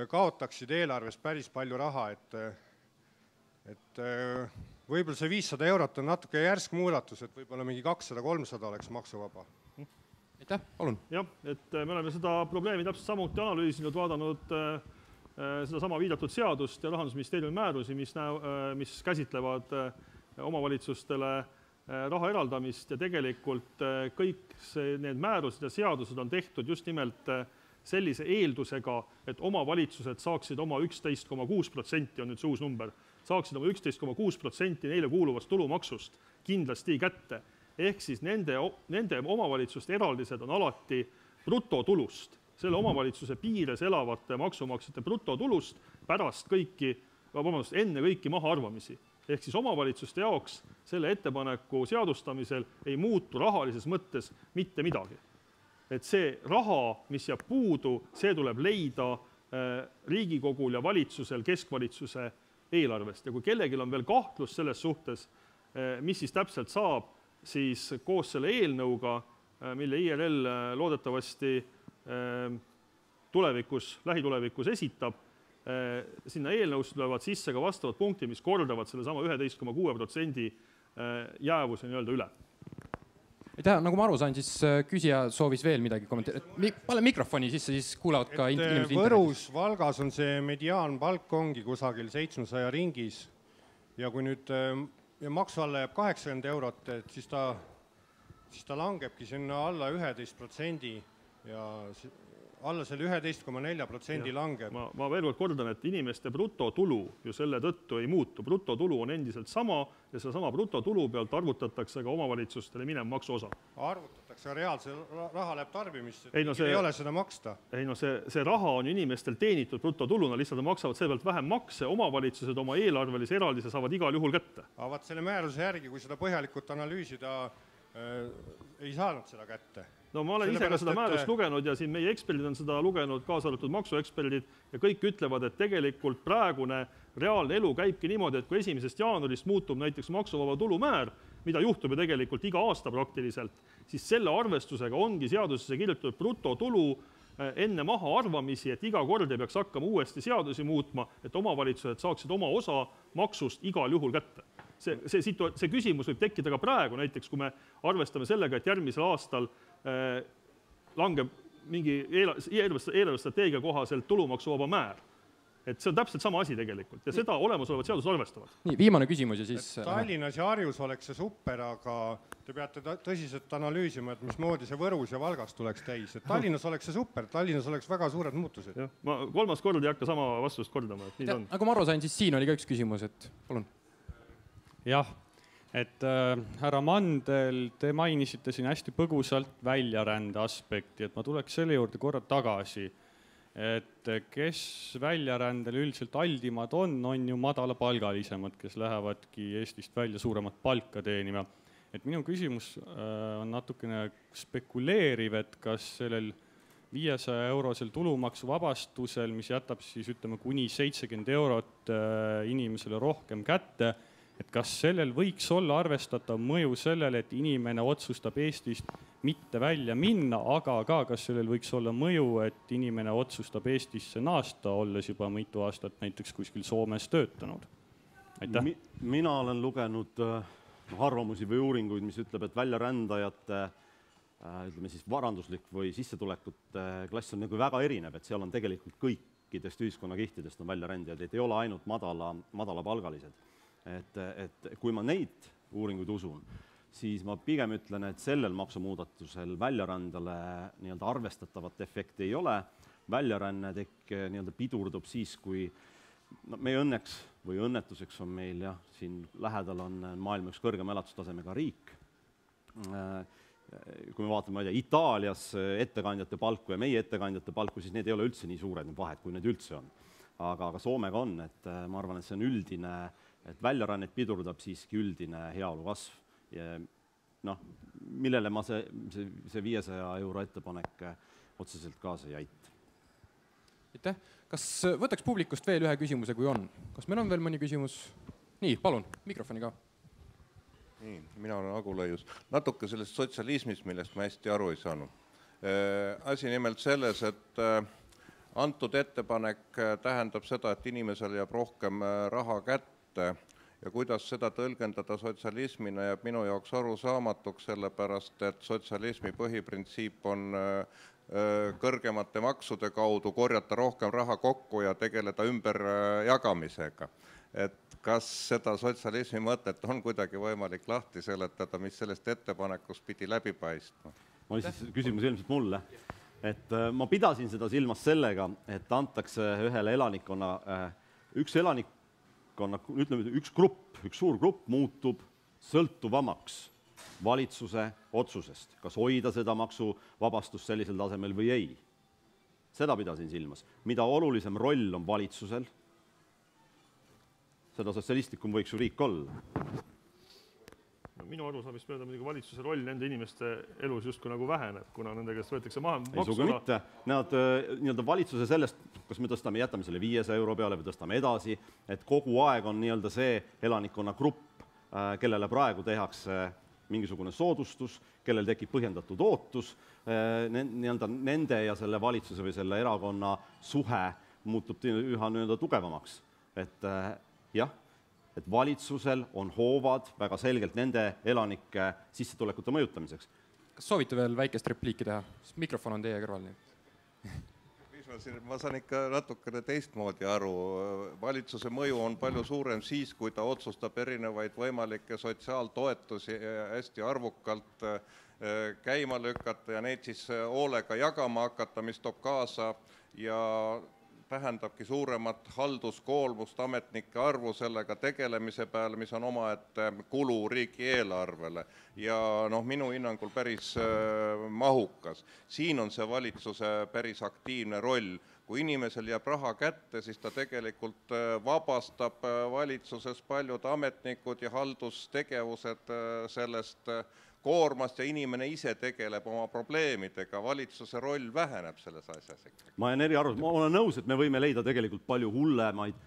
kaotaksid eelarvest päris palju raha, et võib-olla see 500 eurot on natuke järsk muudatus, et võib-olla mingi 200-300 oleks maksuvaba. Aitäh, palun. Jah, et me oleme seda probleemi täpselt samuti analüüsinud, vaadanud seda sama viidatud seadust ja Rahandusministeeriumi määrusi, mis käsitlevad omavalitsustele raha eraldamist ja tegelikult kõik need määrused ja seadused on tehtud just nimelt sellise eeldusega, et omavalitsused saaksid oma 11,6%, on nüüd see uus number, saaksid oma 11,6% neile kuuluvast tulumaksust kindlasti kätte. Ehk siis nende omavalitsuste eraldised on alati brutotulust, selle omavalitsuse piires elavate maksumaksjate brutotulust pärast enne kõiki mahaarvamisi. Ehk siis omavalitsuste jaoks selle ettepaneku seadustamisel ei muutu rahalises mõttes mitte midagi. Et see raha, mis jääb puudu, see tuleb leida Riigikogul ja valitsusel keskvalitsuse eelarvest. Ja kui kellelgi on veel kahtlus selles suhtes, mis siis täpselt saab, siis koos selle eelnõuga, mille IRL loodetavasti lähitulevikus esitab, sinna eelnõus tulevad sisse ka vastavad punkti, mis kordavad selle sama 11,6% jäävuse üle. Aitäh, nagu ma aru sain, siis küsija soovis veel midagi kommenteerida. Pane mikrofoni sisse, siis kuulavad ka inimesed internetis. Võrus, Valgas on see mediaanpalk ongi kusagil 700 ringis ja kui nüüd maksu alla jääb 80 eurot, et siis ta langebki sinna alla 11% ja alla selle 11,4% langeb. Ma veel kord kordan, et inimeste brutotulu ju selle tõttu ei muutu. Brutotulu on endiselt sama ja selle sama brutotulu pealt arvutatakse ka omavalitsustele minev maksuosa. Arvutatakse, reaalse raha läheb tarbimisse, ei ole seda maksta. Ei, no see raha on inimestel teenitud brutotuluna, lihtsalt maksavad selle pealt vähem makse, omavalitsused oma eelarvelise eraldise saavad igal juhul kätte. Aga selle määruse järgi, kui seda põhjalikult analüüsida, ei saanud seda kätte. No ma olen ise ka seda määrust lugenud ja siin meie eksperdid on seda lugenud, kaasa arvatud maksueksperdid ja kõik ütlevad, et tegelikult praegune reaalne elu käibki niimoodi, et kui 1. jaanuarist muutub näiteks maksuvaba tulumäär, mida juhtub ju tegelikult iga aasta praktiliselt, siis selle arvestusega ongi seadusesse kirjutatud brutotulu enne maha arvamisi, et iga kord ei peaks hakkama uuesti seadusi muutma, et omavalitsused saaksid oma osa maksust igal juhul kätte. See küsimus võib tekkida ka praegu, näiteks kui me arvestame sellega, et järgmisel aastal langeb mingi eelarvestrateegia kohaselt tulumaksuvaba määr. Et see on täpselt sama asi tegelikult ja seda olemasolevad seadused arvestavad. Nii, viimane küsimus ja siis... Tallinnas ja Harjus oleks see super, aga te peate tõsiselt analüüsima, et mismoodi see Võrus ja Valgas tuleks täis. Et Tallinnas oleks see super, Tallinnas oleks väga suured muutused. Ma kolmas kord ei hakka sama vastust kordama. Et nii on. Nagu ma aru sain, siis siin oli ka üks küsimus, et palun. Jah, et härra Mandel, te mainisite siin hästi põgusalt väljarände aspekti, et ma tuleks selle juurde korra tagasi, et kes väljarändel üldiselt aldimad on ju madalapalgalisemad, kes lähevadki Eestist välja suuremat palka teenima. Et minu küsimus on natukene spekuleeriv, et kas sellel 500 eurosel tulumaksuvabastusel, mis jätab siis ütleme kuni 70 eurot inimesele rohkem kätte, et kas sellel võiks olla arvestatav mõju sellele, et inimene otsustab Eestist mitte välja minna, aga ka kas sellel võiks olla mõju, et inimene otsustab Eestisse naasta, olles juba mitu aastat näiteks kuskil Soomes töötanud? Aitäh. Mina olen lugenud arvamusi või uuringuid, mis ütleb, et väljarändajate ütleme siis varanduslik või sissetulekute klass on nagu väga erinev, et seal on tegelikult kõikidest ühiskonnakihtidest on väljarändajad, et ei ole ainult madalapalgalised. Et kui ma neid uuringuid usun, siis ma pigem ütlen, et sellel maksumuudatusel väljarändale nii-öelda arvestatavat efekti ei ole. Väljaränne pidurdub siis, kui meie õnneks või õnnetuseks on meil siin lähedal on maailma üks kõrgema elatustasemega riik. Kui me vaatame Itaalias ettekandjate palku ja meie ettekandjate palku, siis need ei ole üldse nii suured vahed, kui need üldse on. Aga Soomega on, et ma arvan, et see on üldine, et väljarännet pidurdab siiski üldine heaolu kasv. Millele ma see 500 euro ettepanek otseselt kaasa ei aita. Aitäh. Kas võtaks publikust veel ühe küsimuse, kui on? Kas meil on veel mõni küsimus? Nii, palun, mikrofoni ka. Nii, mina olen Agu Lõius. Natuke sellest sotsialismist, millest ma hästi aru ei saanud. Asi nimelt selles, et antud ettepanek tähendab seda, et inimesel jääb rohkem raha kätte ja kuidas seda tõlgendada sotsialismina jääb minu jaoks arusaamatuks, sellepärast, et sotsialismi põhiprintsiip on kõrgemate maksude kaudu korjata rohkem raha kokku ja tegeleda ümber jagamisega. Et kas seda sotsialismi mõtet on kuidagi võimalik lahti seletada, mis sellest ettepanekust pidi läbi paistma? Ma oli siis küsimus ilmselt mulle. Et ma pidasin seda silmas sellega, et antakse ühele elanikkonna, üks grupp, üks suur grupp muutub sõltuvamaks valitsuse otsusest, kas hoida seda maksuvabastust sellisel tasemel või ei. Seda pidasin silmas. Mida olulisem roll on valitsusel, seda sotsialistlikum võiks ju riik olla. Minu arusaamist mööda muidugi valitsuse roll nende inimeste elus justkui nagu väheneb, kuna nende käest võetakse maha ei sugu mitte. Nad valitsuse sellest, kas me jätame selle 500 euro peale või tõstame edasi, et kogu aeg on see elanikkonna grupp, kellele praegu tehakse mingisugune soodustus, kellel tekib põhjendatud ootus, nende ja selle valitsuse või selle erakonna suhe muutub üha tugevamaks. Et jah, et valitsusel on hoovad väga selgelt nende elanike sissetulekute mõjutamiseks. kas soovite veel väikest repliiki teha? Mikrofon on teie kõrval. Ma saan ikka natukene teistmoodi aru. Valitsuse mõju on palju suurem siis, kui ta otsustab erinevaid võimalikke sotsiaaltoetusi hästi arvukalt käima lükata ja neid siis hoolega jagama hakata, mis toob kaasa ja tähendabki suuremat halduskoolmust ametnike arvu sellega tegelemise peale, mis on omaette kulu riigieelarvele ja minu hinnangul päris mahukas. Siin on see valitsuse päris aktiivne roll. Kui inimesel jääb raha kätte, siis ta tegelikult vabastab valitsuses paljud ametnikud ja haldustegevused sellest koormast ja inimene ise tegeleb oma probleemidega, valitsuse roll väheneb selles asjas. Ma olen eriarvamus, ma olen nõus, et me võime leida tegelikult palju hullemaid,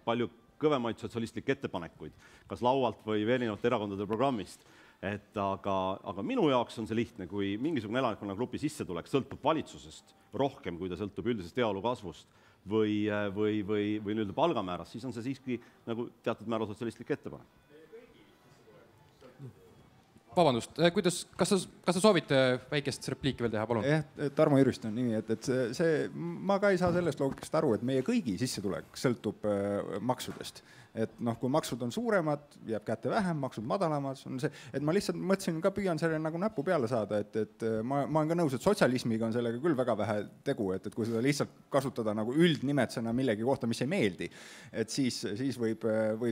palju kõvemaid sotsialistlikke ettepanekuid, kas laualt või erinevate erakondade programmist. Aga minu jaoks on see lihtne, kui mingisugune elanikkonnagrupi sissetulek sõltub valitsusest rohkem, kui ta sõltub üldisest heaolu kasvust või nii-öelda palgamäärast, siis on see siiski nagu teatud määral sotsialistlik ettepanek. Vabandust, kas sa soovite väikest repliiki veel teha, palun? Tarmo Jürist on nimi, ma ka ei saa sellest loogikast aru, et meie kõigi sissetulek sõltub maksudest. Et kui maksud on suuremad, jääb kätte vähem, maksud madalamad, on see, et ma lihtsalt mõtlesin ka püüan selle nagu näpu peale saada, et ma olen ka nõus, et sotsialismiga on sellega küll väga vähe tegu, et kui seda lihtsalt kasutada nagu üldnimetsena millegi kohta, mis ei meeldi, et siis võib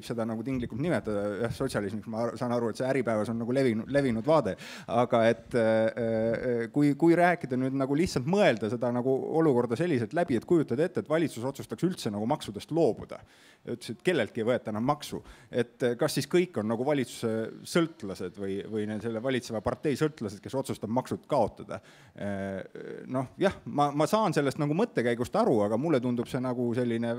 seda nagu tinglikult nimetada sotsialismiks, ma saan aru, et see Äripäevas on nagu levinud vaade, aga et kui rääkida nüüd nagu lihtsalt mõelda seda nagu olukorda selliselt läbi, et kujutad ette, et valitsus otsustaks üldse nagu maksudest loobuda, ütles, et kelleltki võeta enam maksu, et kas siis kõik on nagu valitsuse sõltlased või selle valitseva partei sõltlased, kes otsustab maksud kaotada. Jah, ma saan sellest nagu mõttekäigust aru, aga mulle tundub see nagu selline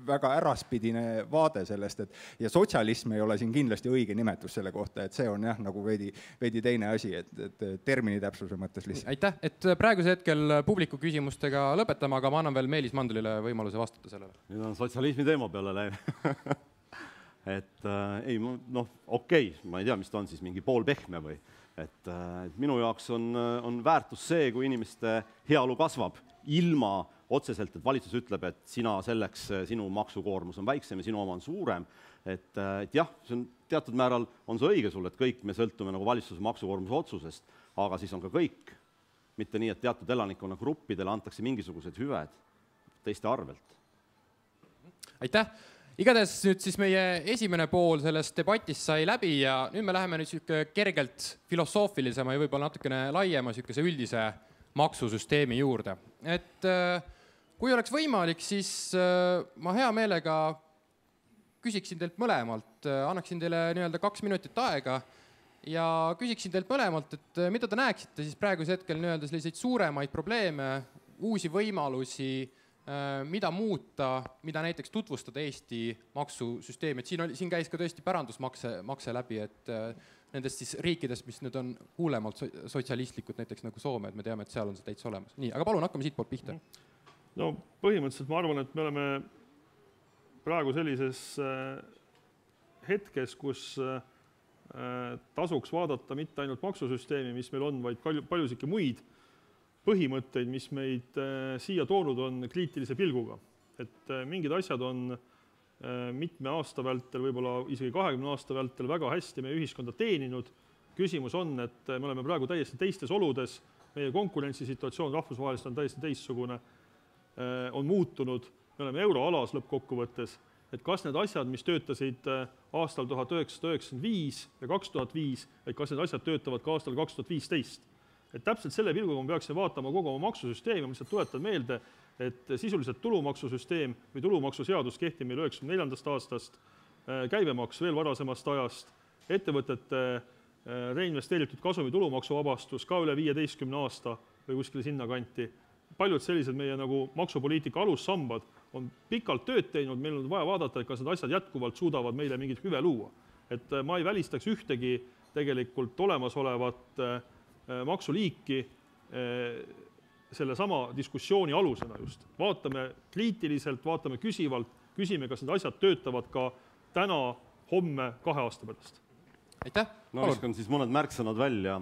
väga äraspidine vaade sellest, ja sotsialism ei ole siin kindlasti õige nimetus selle kohta, et see on jah, nagu veidi teine asi, et termini täpsuse mõttes lihtsalt. Aitäh, et praeguse hetkel publiku küsimustega lõpetame, aga ma annan veel Meelis Mandlile võimaluse vastata sellele. Nüüd on sotsialismi teema peale läinud. Ei, okei, ma ei tea, mis ta on siis, mingi poolpehme või. Et minu jaoks on väärtus see, kui inimeste heaolu kasvab ilma otseselt, et valitsus ütleb, et sinu maksukoormus on väiksem ja sinu oma on suurem. Et jah, see on teatud määral on see õige sul, et kõik me sõltume nagu valitsuse maksukoormuse otsusest, aga siis on ka kõik. Mitte nii, et teatud elanikkonna gruppidele antakse mingisugused hüved teiste arvelt. Aitäh! Igatahes nüüd siis meie esimene pool sellest debatist sai läbi ja nüüd me läheme nüüd kergelt filosoofilisema ja võib-olla natukene laiema üldise maksusüsteemi juurde. Et kui oleks võimalik, siis ma hea meelega küsiksin teilt mõlemalt, annaksin teile nii-öelda 2 minutit aega ja küsiksin teilt mõlemalt, et mida te näeksite siis praeguse hetkel nii-öelda selliseid suuremaid probleeme, uusi võimalusi, mida muuta, mida näiteks tutvustada Eesti maksusüsteemi. Et siin käis ka tõesti pärandusmakse läbi, et nendest siis riikidest, mis nüüd on huulemalt sotsialistlikud, näiteks nagu Soome, et me teame, et seal on see täitsa olemas. Nii, aga palun, hakkame siit poolt pihta. No põhimõtteliselt ma arvan, et me oleme praegu sellises hetkes, kus tasuks vaadata mitte ainult maksusüsteemi, mis meil on, vaid paljusikke muid põhimõtteid, mis meid siia toonud on kriitilise pilguga. Et mingid asjad on mitme aasta vältel, võib-olla isegi 20 aasta vältel väga hästi meie ühiskonda teeninud. Küsimus on, et me oleme praegu täiesti teistes oludes, meie konkurentsisituatsioon rahvusvahelist on täiesti teistsugune, on muutunud, me oleme euroalas lõppkokkuvõttes, et kas need asjad, mis töötasid aastal 1995 ja 2005, et kas need asjad töötavad ka aastal 2015. Et täpselt selle pilguga me peaksime vaatama kogu oma maksusüsteemi, mis tuletan meelde, et sisuliselt tulumaksusüsteem või tulumaksuseadus kehtib meil 94. aastast, käibemaks veel varasemast ajast, ettevõtete reinvesteeritud kasumi tulumaksuvabastus ka üle 15 aasta või kuskile sinna kanti. Paljud sellised meie nagu maksupoliitika alussambad on pikalt tööd teinud, meil on vaja vaadata, et kas need asjad jätkuvalt suudavad meile mingit hüve luua. Et ma ei välistaks ühtegi tegelikult olemasolevat maksuliiki selle sama diskussiooni alusena just. Vaatame kriitiliselt, vaatame küsivalt, küsime, kas need asjad töötavad ka täna, homme, 2 aasta pärast. Aitäh! No viskan siis mõned märksõnad välja.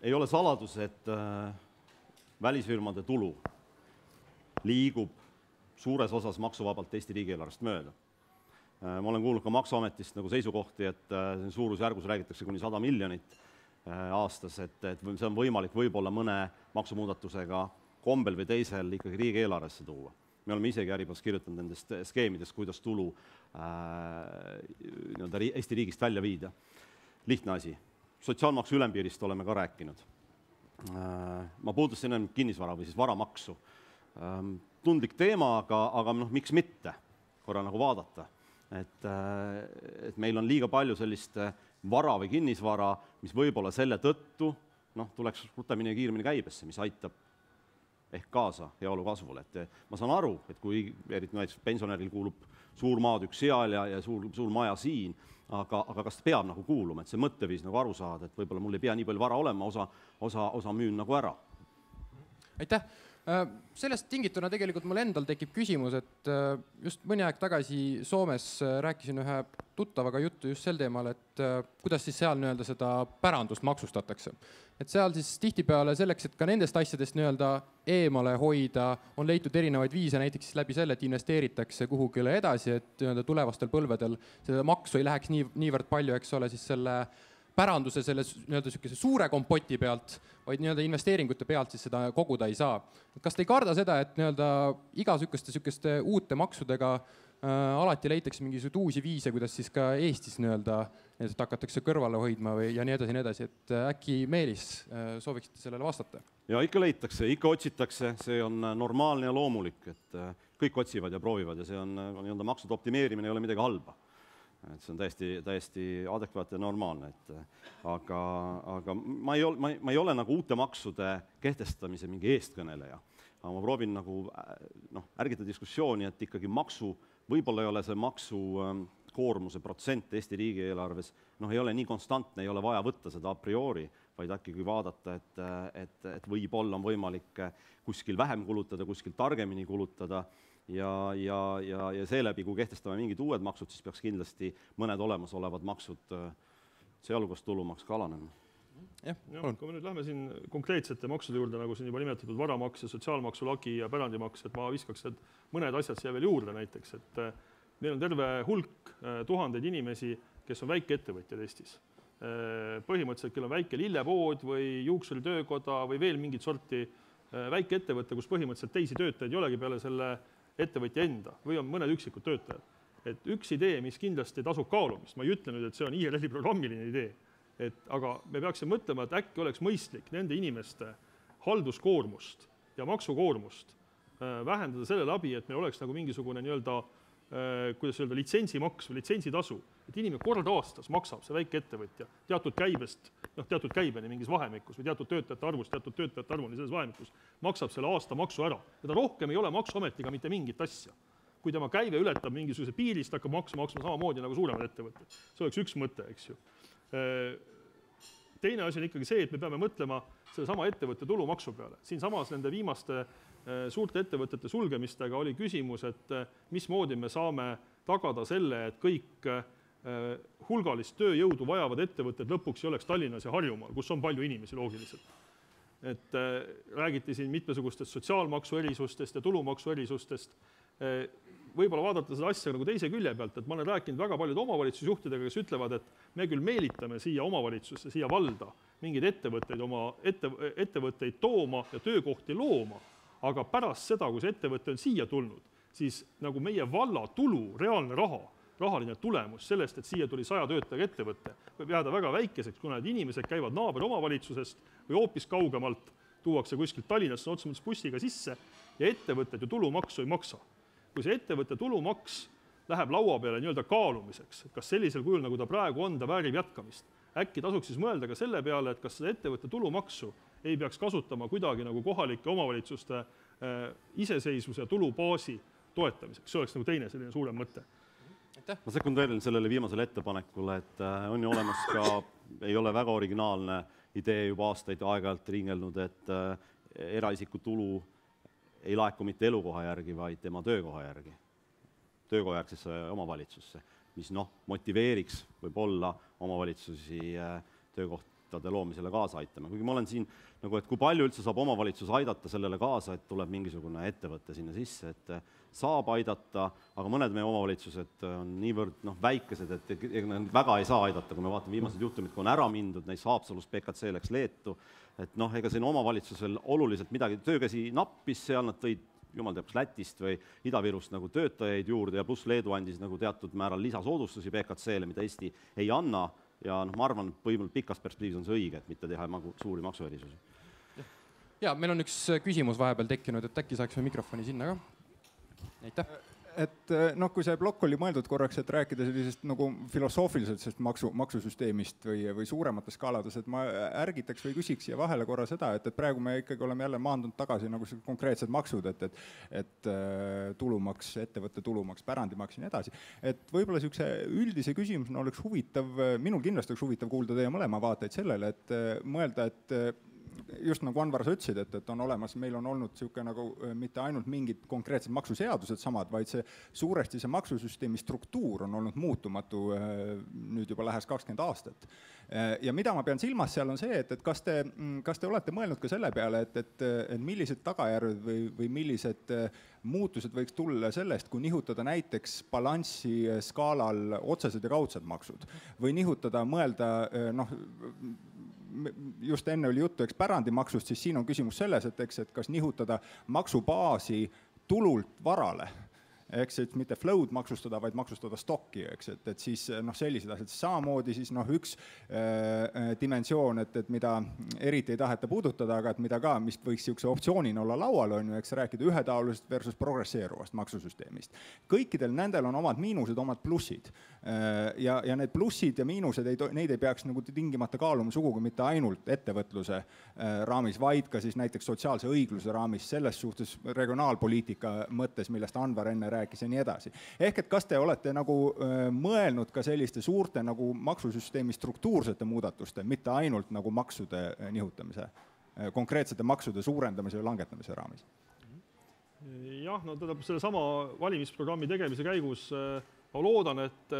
ei ole saladus, et välisfirmade tulu liigub suures osas maksuvabalt Eesti riigieelarvest mööda. Ma olen kuulnud ka Maksuametist nagu seisukohti, et suurusjärgus räägitakse kuni 100 miljonit aastas, et see on võimalik võib-olla mõne maksumuudatusega kombel või teisel ikkagi riigieelarvesse tuua. Me oleme isegi Äripäevas kirjutanud nendest skeemidest, kuidas tulu Eesti riigist välja viida. Lihtne asi. Sotsiaalmaksu ülempiirist oleme ka rääkinud. Ma puudusin enne kinnisvara või siis varamaksu. Tundlik teema, aga miks mitte korra nagu vaadata. Et meil on liiga palju sellist vara või kinnisvara, mis võib-olla selle tõttu tuleks rutemini ja kiiremini käibesse, mis aitab ehk kaasa heaolu kasvule. Et ma saan aru, et kui eriti näiteks pensionäril kuulub suur maatükk seal ja suur maja siin, aga kas peab nagu kuuluma, et see mõtteviis nagu aru saada, et võib-olla mul ei pea nii palju vara olema, osa müün nagu ära. Aitäh! Sellest tingituna tegelikult mul endal tekib küsimus, et just mõni aeg tagasi Soomes rääkisin ühe tuttavaga juttu just sel teemal, et kuidas siis seal nii-öelda seda pärandust maksustatakse. Et seal siis tihtipeale selleks, et ka nendest asjadest nii-öelda eemale hoida, on leitud erinevaid viise, näiteks läbi selle, et investeeritakse kuhugile edasi, et nii-öelda tulevastel põlvedel seda maksu ei läheks niivõrd palju, eks ole, siis selle päranduse selle nii-öelda suure kompoti pealt, vaid nii-öelda investeeringute pealt siis seda koguda ei saa. Kas te ei karda seda, et nii-öelda igasugeste uute maksudega alati leitakse mingisuguseid uusi viise, kuidas siis ka Eestis nii-öelda hakatakse kõrvale hoidma ja nii edasi, et äkki Meelis sooviksite sellele vastata? Ja ikka leitakse, ikka otsitakse, see on normaalne ja loomulik, et kõik otsivad ja proovivad ja see on nii-öelda maksude optimeerimine, ei ole midagi halba. Et see on täiesti adekvaatne ja normaalne, aga ma ei ole nagu uute maksude kehtestamise mingi eestkõneleja. Aga ma proovin nagu ärgita diskussiooni, et ikkagi võib-olla ei ole see maksukoormuse protsent Eesti riigieelarves, ei ole nii konstantne, ei ole vaja võtta seda a priori, vaid äkki kui vaadata, et võib-olla on võimalik kuskil vähem kulutada, kuskil targemini kulutada, ja seeläbi, kui kehtestame mingid uued maksud, siis peaks kindlasti mõned olemasolevad maksud, sealhulgas tulumaks ka alanema. Kui me nüüd lähme siin konkreetsete maksude juurde, nagu siin juba nimetatud varamaks ja sotsiaalmaksu lagi ja pärandimaks, et ma viskaks mõned asjad siia veel juurde näiteks, et meil on terve hulk tuhandeid inimesi, kes on väikeettevõtjad Eestis. Põhimõtteliselt, kel on väike lillepood või juuksuritöökoda või veel mingit sorti väikeettevõte, kus põhimõtteliselt teisi töötajaid ei olegi peale selle ettevõtja enda või on mõned üksikud töötajad. Et üks idee, mis kindlasti tasub kaalumist, ma ei ütle nüüd, et see on IRL-i programmiline idee, aga me peaksime mõtlema, et äkki oleks mõistlik nende inimeste halduskoormust ja maksukoormust vähendada selle läbi, et meil oleks nagu mingisugune nii-öelda, kuidas öelda, litsentsimaks või litsentsitasu, et inimene kord aastas maksab see väike ettevõtja teatud käibest, teatud käibeni mingis vahemikus või teatud töötajate arvuni selles vahemikus, maksab selle aasta maksu ära. Ja ta rohkem ei ole Maksuametiga mitte mingit asja. Kui tema käive ületab mingisuguse piirist, hakkab maksma samamoodi nagu suuremad ettevõtted. See oleks üks mõte, eks ju. Teine asi on ikkagi see, et me peame mõtlema selle sama ettevõtte tulumaksu peale. Siin samas nende viimaste suurte ettevõtete sulgemistega oli küsimus, et mismoodi me saame tagada selle, et kõik hulgalist tööjõudu vajavad ettevõtted lõpuks ei oleks Tallinnas ja Harjumaal, kus on palju inimesi loogiliselt. Et räägiti siin mitmesugustest sotsiaalmaksu erisustest ja tulumaksu erisustest. Võib-olla vaadata seda asja nagu teise külje pealt, et ma olen rääkinud väga paljude omavalitsusjuhtidega, kes ütlevad, et me küll meelitame siia omavalitsusse, siia valda mingeid ettevõtteid tooma ja töökohti looma, aga pärast seda, kui see ettevõte on siia tulnud, siis nagu meie valla tulu, reaalne rahaline tulemus sellest, et siia tuli 100 töötajaga ettevõtte, võib jääda väga väikeseks, kuna need inimesed käivad naaber omavalitsusest või hoopis kaugemalt, tuuakse kuskilt Tallinnasse otsa mõttes bussiga sisse ja ettevõtted ju tulumaksu ei maksa. Kui see ettevõtte tulumaks läheb laua peale nii-öelda kaalumiseks, et kas sellisel kujul, nagu ta praegu on, ta väärib jätkamist, äkki tasuks siis mõelda ka selle peale, et kas seda ettevõtte tulumaksu ei peaks kasutama kuidagi nagu kohalike omavalitsuste iseseisvuse ja tulubaasi toetamiseks. See oleks nagu teine selline suurem mõte. Ma sekundeerin sellele viimasele ettepanekule, et on ju olemas ka, ei ole väga originaalne idee juba aastaid aeg-ajalt ringelnud, et eraisiku tulu ei laeku mitte elukoha järgi, vaid tema töökoha järgi, töökohajärgsesse omavalitsusse, mis motiveeriks võib-olla omavalitsusi töökohtade loomisele kaasa aitama, kuigi ma olen siin nagu, et kui palju üldse saab omavalitsus aidata sellele kaasa, et tuleb mingisugune ettevõte sinna sisse, et saab aidata, aga mõned meie omavalitsused on niivõrd väikesed, et nad väga ei saa aidata, kui me vaatame viimased juhtumid, kui on ära mindud, näiteks Haapsalust PKC läks Leetu, et ega siin omavalitsusel oluliselt midagi, töökäsi nappis, seal nad tõid jumal teab, kas Lätist või Ida-Virust nagu töötajaid juurde ja pluss Leedu andis nagu teatud määral lisasoodustusi PKC-le, mida Eesti ei anna ja ma arvan, põhimõtteliselt pikas perspektiivis on see õige, et mitte teha suuri maksuerisusi. Ja meil on üks küsimus vahepeal tekkinud, et äkki saaksime mikrofoni sinna ka. Aitäh! Et kui see plokk oli mõeldud korraks, et rääkida sellisest nagu filosoofiliselt maksusüsteemist või suuremates skaalades, et ma ärgitaks või küsiks siia vahele korra seda, et praegu me ikkagi oleme jälle maandunud tagasi nagu konkreetsed maksud, et tulumaks, ettevõtte tulumaks, pärandimaks ja nii edasi. Et võib-olla niisuguse üldise küsimusena oleks huvitav, minul kindlasti oleks huvitav kuulda teie mõlema vaateid sellele, et mõelda, et just nagu Anvar, sa ütlesid, et on olemas, meil on olnud niisugune nagu mitte ainult mingid konkreetsed maksuseadused samad, vaid suuresti see maksusüsteemi struktuur on olnud muutumatu nüüd juba lähes 20 aastat. Ja mida ma pean silmas seal on see, et kas te olete mõelnud ka selle peale, et millised tagajärjed või millised muutused võiks tulla sellest, kui nihutada näiteks balanssi skaalal otsesed ja kaudsed maksud või nihutada, mõelda, just enne oli juttu pärandimaksust, siis siin on küsimus selles, et kas nihutada maksubaasi tulult varale, mitte flow'd maksustada, vaid maksustada stokki, et siis sellised asjad. Samamoodi siis üks dimensioon, et mida eriti ei taheta puudutada, aga et mida ka, mis võiks niisuguse optsioonina olla laual, on ju, rääkida ühetaolisest versus progresseeruvast maksusüsteemist. Kõikidel nendel on omad miinused, omad plussid. Ja need plussid ja miinused, neid ei peaks nagu tingimata kaaluma sugugi mitte ainult ettevõtluse raamis, vaid ka siis näiteks sotsiaalse õigluse raamis, selles suhtes regionaalpoliitika mõttes, millest Anvar enne rääkis ja nii edasi. Ehk et kas te olete nagu mõelnud ka selliste suurte nagu maksusüsteemi struktuursete muudatuste, mitte ainult nagu maksude nihutamise, konkreetsete maksude suurendamise või langetamise raamis? Jah, selle sama valimisprogrammi tegemise käigus ma loodan, et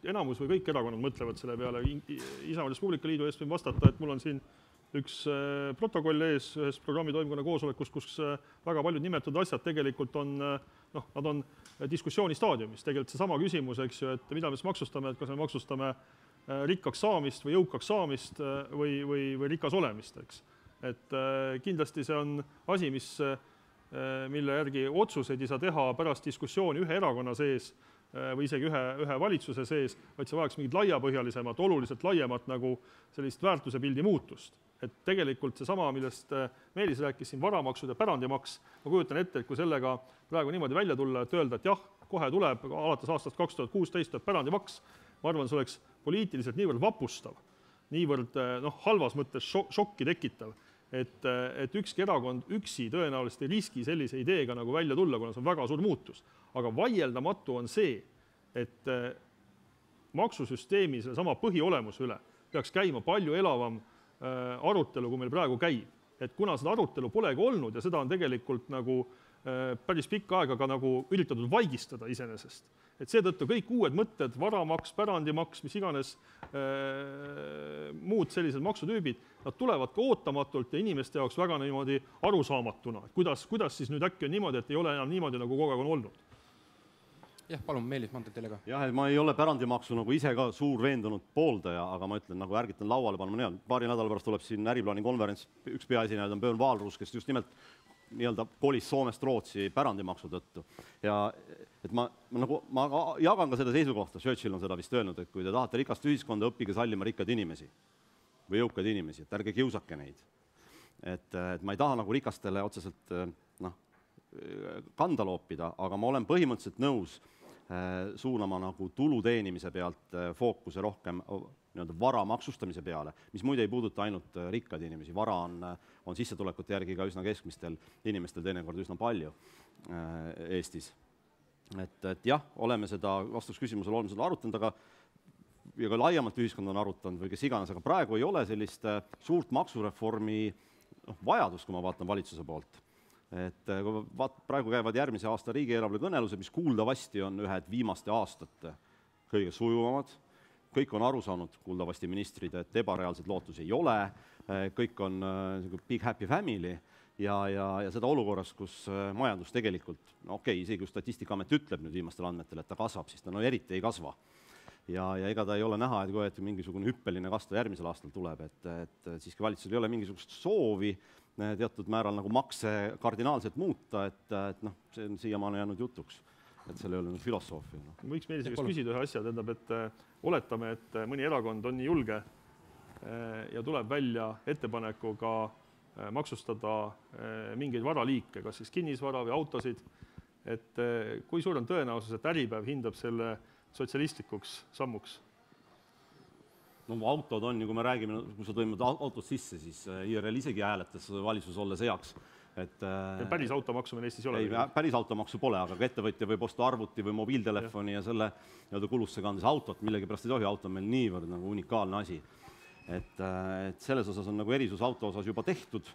enamus või kõik erakonnad mõtlevad selle peale. Isamaa Res Publica Liidu eest võin vastata, et mul on siin üks protokoll ees ühest programmi toimkonna koosolekust, kus väga paljud nimetatud asjad tegelikult on, nad on diskussiooni staadiumis. Tegelikult see sama küsimus, eks ju, et mida me maksustame, et kas me maksustame rikkaks saamist või jõukaks saamist või rikas olemist, eks. Et kindlasti see on asi, mille järgi otsuseid ei saa teha pärast diskussiooni ühe erakonna sees või isegi ühe valitsuse sees, vaid see vajaks mingit laiapõhjalisemat, oluliselt laiemat nagu sellist väärtuse pildi muutust. Et tegelikult see sama, millest Meelis rääkis siin, varamaksude pärandimaks, ma kujutan ette, et kui sellega praegu niimoodi välja tulla, et öelda, et jah, kohe tuleb, alates aastast 2016 tuleb pärandimaks, ma arvan, see oleks poliitiliselt niivõrd vapustav, niivõrd halvas mõttes šokki tekitav, et ükski erakond üksi tõenäoliselt ei riski sellise ideega nagu välja tulla, kuna see on väga suur muutus. Aga vaieldamatu on see, et maksusüsteemi selle sama põhiolemuse üle peaks käima palju elavam arutelu, kui meil praegu käib. Et kuna seda arutelu polegi olnud ja seda on tegelikult nagu päris pikka aega ka nagu üritatud vaigistada iseenesest. Et seetõttu kõik uued mõtted, varamaks, pärandimaks, mis iganes muud sellised maksutüübid, nad tulevad ka ootamatult ja inimeste jaoks väga niimoodi arusaamatuna. Kuidas siis nüüd äkki on niimoodi, et ei ole enam niimoodi, nagu kogu aeg on olnud? Jah, palun, Meelis, ma antan teile ka. Jah, ma ei ole pärandimaksu nagu ise ka suur veendunud pooldaja, aga ma ütlen, nagu ärgitan lauale panema, paari nädala pärast tuleb siin äriplaani konverents, üks peaesinejaid on Björn Wahlroos, kes just nimelt kolis Soomest Rootsi pärandimaksu tõttu. Ja et ma jagan ka seda seisukohta, Churchill on seda vist öelnud, et kui te tahate rikast ühiskonda, õppige sallima rikkad inimesi või jõukad inimesi, et ärge kiusake neid. Et ma ei taha nagu rikastele otseselt kanda loopida, aga ma olen põhimõtteliselt nõus suunama nagu tulu teenimise pealt fookuse rohkem vara maksustamise peale, mis muide ei puuduta ainult rikkad inimesi. Vara on sissetulekute järgi ka üsna keskmistel inimestel teinekord üsna palju Eestis. Et jah, oleme seda vastusküsimusel oleme seda arutanud, aga ja ka laiemalt ühiskond on arutanud või kes iganes, aga praegu ei ole sellist suurt maksureformi vajadust, kui ma vaatan valitsuse poolt. Et praegu käivad järgmise aasta riigieelarve kõnelused, mis kuuldavasti on ühed viimaste aastate kõige sujuvamad. kõik on aru saanud, kuuldavasti ministrid, et ebareaalseid lootusi ei ole, kõik on big happy family ja seda olukorras, kus majandus tegelikult, isegi kui Statistikaamet ütleb nüüd viimastel andmetel, et ta kasvab, siis ta eriti ei kasva. Ja ega ta ei ole näha, et mingisugune hüppeline kasv järgmisel aastal tuleb, et siiski valitsusel ei ole mingisugust soovi teatud määral nagu makse kardinaalselt muuta, et see on siiamaani jäänud jutuks, et seal ei ole filosoofia. Võiks meil isegi küsida ühe asja, tähendab, et oletame, et mõni erakond on nii julge ja tuleb välja ettepanekuga maksustada mingeid varaliike, kas siis kinnisvara või autosid, et kui suur on tõenäosus, et Äripäev hindab selle sotsialistlikuks sammuks? Autod on, kui me räägime, kui sa toimud autod sisse, siis IRL isegi hääletas valitsus olles heaks. Päris automaksu meil Eestis ei ole? Ei, päris automaksu pole, aga ettevõtja võib osta arvuti või mobiiltelefoni ja selle kulusse kandes autot, millegipärast ei tohi, auto on meil niivõrd unikaalne asi. Et selles osas on erisus auto osas juba tehtud,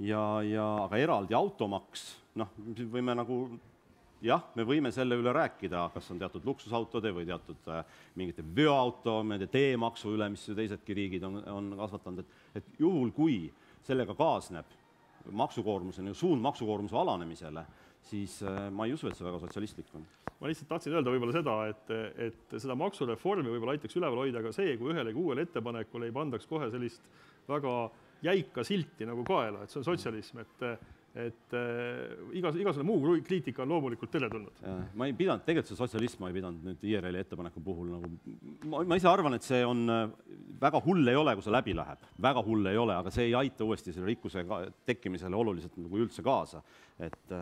aga eraldi automaks, võime jah, me võime selle üle rääkida, kas on teatud luksusautode või teatud mingite veoauto, teemaksu üle, mis teisedki riigid on kasvatanud, et juhul, kui sellega kaasneb suund maksukoormuse alanemisele, siis ma ei usu, et see väga sotsialistlik on. Ma lihtsalt tahtsin öelda võib-olla seda, et seda maksureformi võib-olla aitaks üleval hoida ka see, kui ühelegi uuele ettepanekule ei pandaks kohe sellist väga jäika silti nagu kaela, et see on sotsialism, et igasugune muu kriitika on loomulikult teretulnud. Ma ei pidanud, tegelikult see sotsialism ma ei pidanud nüüd IRL-i ettepaneku puhul ma ise arvan, et see on väga hull ei ole, kui see läbi läheb. Väga hull ei ole, aga see ei aita uuesti selle rikkuse tekkimisele oluliselt üldse kaasa. Et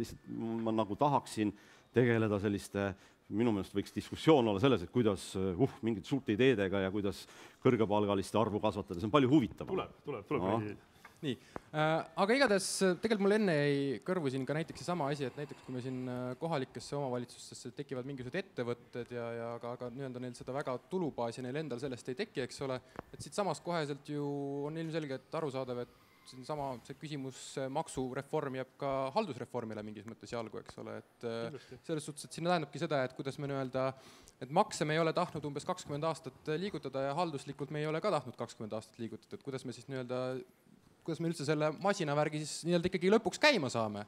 lihtsalt ma tahaksin tegeleda selliste, minu meelest võiks diskussioon olla selles, et kuidas mingite suurte ideedega ja kuidas kõrgepalgaliste arvu kasvatada, see on palju huvitavam. Tuleb. Nii, aga igatahes tegelikult mul enne jäi kõrvu siin ka näiteks seesama asi, et näiteks kui me siin kohalikesse omavalitsustesse tekivad mingisugused ettevõtted aga nii-öelda neil seda väga tulubaasi neil endal sellest ei teki, eks ole, et siit samast koheselt ju on ilmselgelt arusaadav, et see küsimus maksureform jääb ka haldusreformile mingis mõttes jalgu, eks ole, et selles suhtes, et sinna tähendabki seda, et kuidas me et makse me ei ole tahtnud umbes 20 aastat liigutada ja halduslikult me ei ole ka tahtnud 20 aastat liigutada, et kuidas me siis kuidas me üldse selle masinavärgi siis nii-öelda ikkagi lõpuks käima saame.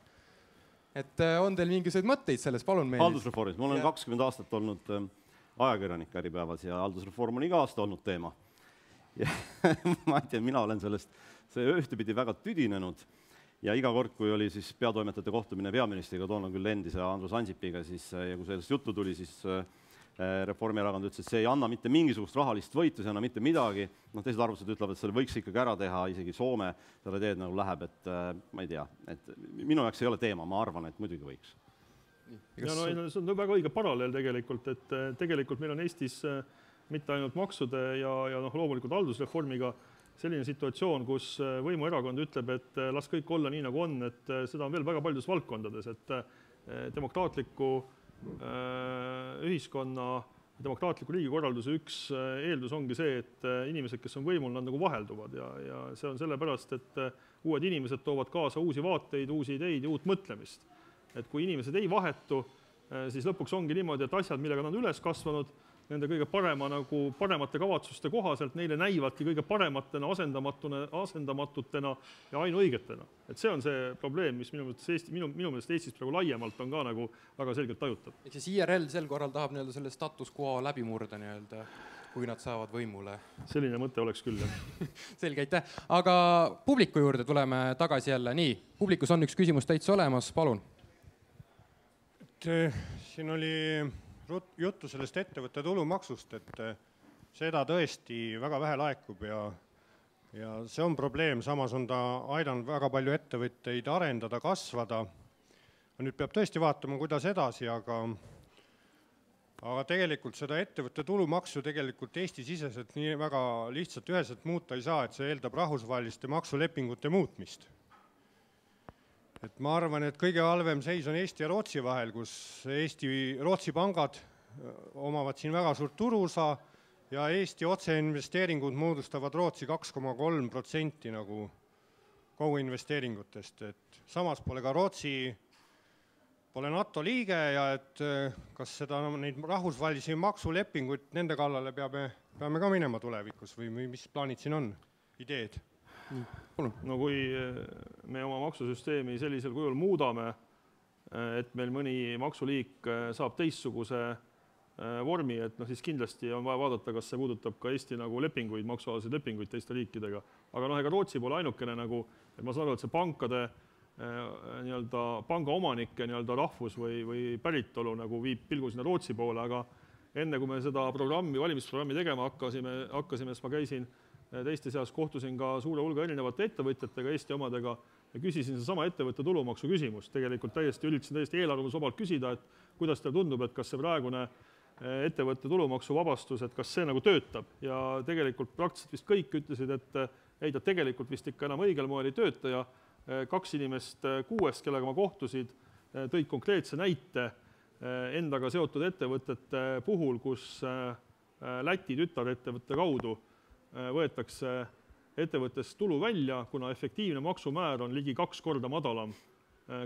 Et on teil mingisuguseid mõtteid selles, palun meil? Haldusreformis. Ma olen 20 aastat olnud ajakirjanik Äripäevas ja haldusreform on iga aasta olnud teema. Ja ma ei tea, mina olen sellest ühtepidi väga tüdinenud ja iga kord, kui oli siis peatoimetajate kohtumine peaministriga, toona küll endise Andrus Ansipiga, siis ja kui sellest juttu tuli, siis Reformierakond ütles, et see ei anna mitte mingisugust rahalist võitu, see ei anna mitte midagi. Teised arvused ütlevad, et selle võiks ikkagi ära teha, isegi Soome selle teed läheb, et ma ei tea. Et minu jaoks ei ole teema, ma arvan, et muidugi võiks. See on väga õige paralleel tegelikult, et tegelikult meil on Eestis mitte ainult maksude ja loomulikult haldusreformiga selline situatsioon, kus võimuerakond ütleb, et las kõik olla nii, nagu on, et seda on veel väga paljudes valdkondades, et demokraatliku ühiskonna, demokraatliku riigikorralduse üks eeldus ongi see, et inimesed, kes on võimul, nad vahelduvad ja see on sellepärast, et uued inimesed toovad kaasa uusi vaateid, uusi ideid ja uut mõtlemist. Et kui inimesed ei vahetu, siis lõpuks ongi niimoodi, et asjad, millega nad on üles kasvanud, nende kõige paremate kavatsuste kohaselt, neile näivadki kõige parematena, asendamatutena ja ainuõigetena. Et see on see probleem, mis minu meelest Eestis praegu laiemalt on ka väga selgelt tajutav. Ehk siis IRL sel korral tahab selle status quo läbi murda, kui nad saavad võimule. Selline mõte oleks küll, jah. Selge, aitäh. Aga publiku juurde tuleme tagasi jälle. Nii, publikus on üks küsimus täitsa olemas, palun. Siin oli juttu sellest ettevõtte tulumaksust, et seda tõesti väga vähe laekub ja see on probleem, samas on ta aidanud väga palju ettevõtteid arendada, kasvada. Nüüd peab tõesti vaatama, kuidas edasi, aga tegelikult seda ettevõtte tulumaksu tegelikult Eesti-siseselt nii väga lihtsalt üheselt muuta ei saa, et see eeldab rahvusvaheliste maksulepingute muutmist. Et ma arvan, et kõige halvem seis on Eesti ja Rootsi vahel, kus Rootsi pangad omavad siin väga suurt turuosa ja Eesti otseinvesteeringud moodustavad Rootsi 2,3% kogu investeeringutest. Et samas pole ka Rootsi pole NATO liige ja et kas neid rahvusvahelisi maksulepinguid nende kallale peame ka minema tulevikus või mis plaanid siin on, ideed? No kui me oma maksusüsteemi sellisel kujul muudame, et meil mõni maksuliik saab teistsuguse vormi, et siis kindlasti on vaja vaadata, kas see puudutab ka Eesti nagu lepinguid, maksualaseid lepinguid teiste riikidega. Aga ega Rootsi pole ainukene et ma saan aru, et see panga omanike rahvus või päritolu nagu viib pilgu sinna Rootsi poole, aga enne kui me seda valimisprogrammi tegema hakkasime, siis ma käisin teiste seas, kohtusin ka suure hulga erinevate ettevõtjatega, Eesti omadega, ja küsisin sama ettevõtte tulumaksu küsimust. Tegelikult üritasin täiesti eelarvamusvabalt küsida, et kuidas teile tundub, et kas see praegune ettevõtte tulumaksuvabastus, et kas see nagu töötab. Ja tegelikult praktiliselt vist kõik ütlesid, et ei, ta tegelikult vist ikka enam õigel moel ei tööta ja 2 inimest 6, kellega ma kohtusid, tõid konkreetse näite endaga seotud ettevõtete puhul, kus Läti tütarettevõtte kaudu võetakse ettevõttest tulu välja, kuna efektiivne maksumäär on ligi 2 korda madalam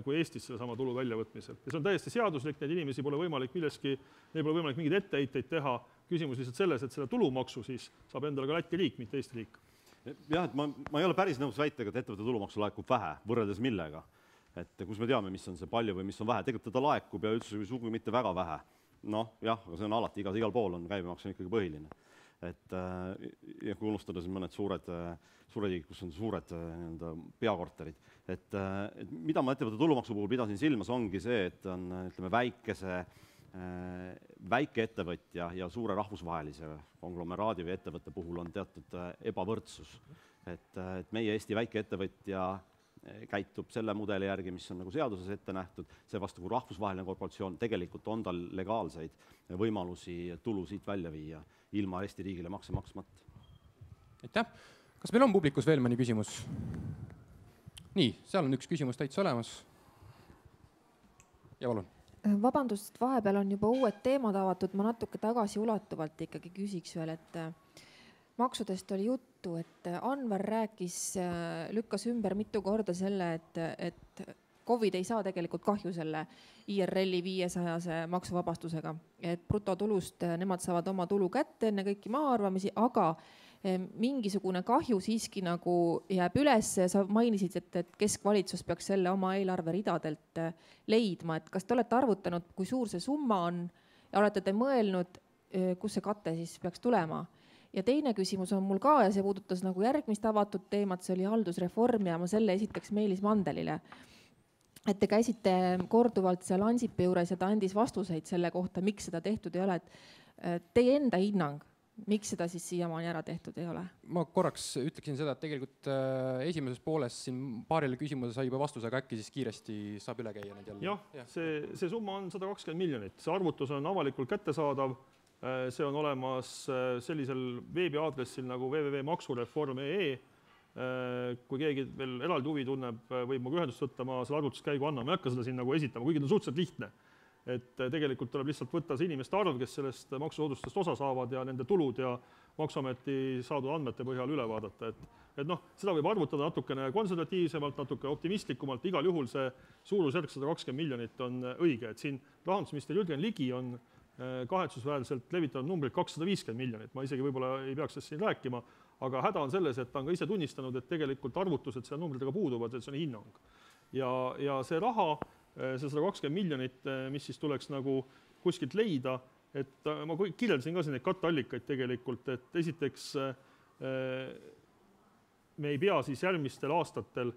kui Eestis sellesama tulu väljavõtmisel. Ja see on täiesti seaduslik, neid inimesi pole võimalik neil pole võimalik mingeid etteheiteid teha. Küsimus lihtsalt selles, et selle tulumaksu siis saab endale ka Läti riik, mitte Eesti riik. Jah, et ma ei ole päris nõus väitega, et ettevõtte tulumaksu laekub vähe, võrreldes millega. Et kus me teame, mis on see palju või mis on vähe. Tegelikult teda laekub ja üldse sugugi mitte väga vähe. Jah, aga see on alati, igal pool on käibemaks on ikkagi põhiline. Ja kui unustada siin mõned suured riigid, kus on suured peakorterid. Et mida ma ettevõtte tulumaksu puhul pidasin silmas, ongi see, et on väikeettevõtja ja suure rahvusvahelise konglomeraadi või ettevõtte puhul on teatud ebavõrdsus. Et meie Eesti väikeettevõtja käitub selle mudeli järgi, mis on nagu seaduses ette nähtud, see vastu kui rahvusvaheline korporatsioon, tegelikult on tal legaalseid võimalusi tulu siit välja viia, ilma Eesti riigile makse maksmata. Aitäh! Kas meil on publikus veel mõni küsimus? Nii, seal on üks küsimus täitsa olemas. Ja palun. Vabandust, vahepeal on juba uued teemad avatud, ma natuke tagasiulatuvalt ikkagi küsiks veel, et maksudest oli juttu, et Anvar lükkas ümber mitu korda selle, et COVID ei saa tegelikult kahju selle IRL-i 500 maksuvabastusega, et brutotulust nemad saavad oma tulu kätte enne kõiki mahaarvamisi, aga mingisugune kahju siiski nagu jääb üles. Sa mainisid, et keskvalitsus peaks selle oma eelarve ridadelt leidma, et kas te olete arvutanud, kui suur see summa on ja olete te mõelnud, kus see kate siis peaks tulema? Ja teine küsimus on mul ka ja see puudutas nagu järgmist avatud teemat, see oli haldusreform ja ma selle esitaks Meelis Mandelile. Et te käisite korduvalt seal Ansipi juures ja ta andis vastuseid selle kohta, miks seda tehtud ei ole. Et teie enda hinnang, miks seda siis siiamaani ära tehtud ei ole? Ma korraks ütleksin seda, et tegelikult esimeses pooles siin paarile küsimuse sai juba vastuse, aga äkki siis kiiresti saab üle käia need jälle. Jah, see summa on 120 miljonit. See arvutus on avalikult kättesaadav. See on olemas sellisel veebiaadressil nagu www.maksureform.ee. Kui keegi veel eraldi huvi tunneb, võib muga ühendust võtta, ma selle arvutuskäigu annan. Ma ei hakka seda siin nagu esitama, kuigi ta on suhteliselt lihtne. Et tegelikult tuleb lihtsalt võtta see inimeste arv, kes sellest maksusoodustust osa saavad ja nende tulud ja Maksuameti saadud andmete põhjal üle vaadata. Et seda võib arvutada natukene konservatiivsemalt, natuke optimistlikumalt. Igal juhul see suurusjärk 120 miljonit on õige. Et siin rahandusminister Jürgen Ligi on kahetsusväärselt levitanud numbrit 250 miljonit. Ma isegi võib-olla ei peaks sellest siin rääkima, aga häda on selles, et ta on ka ise tunnistanud, et tegelikult arvutused selle numbritega puuduvad, et see on hinnang. Ja see raha, see 120 miljonit, mis siis tuleks nagu kuskilt leida, et ma kirjeldasin ka neid katteallikaid tegelikult, et esiteks me ei pea siis järgmistel aastatel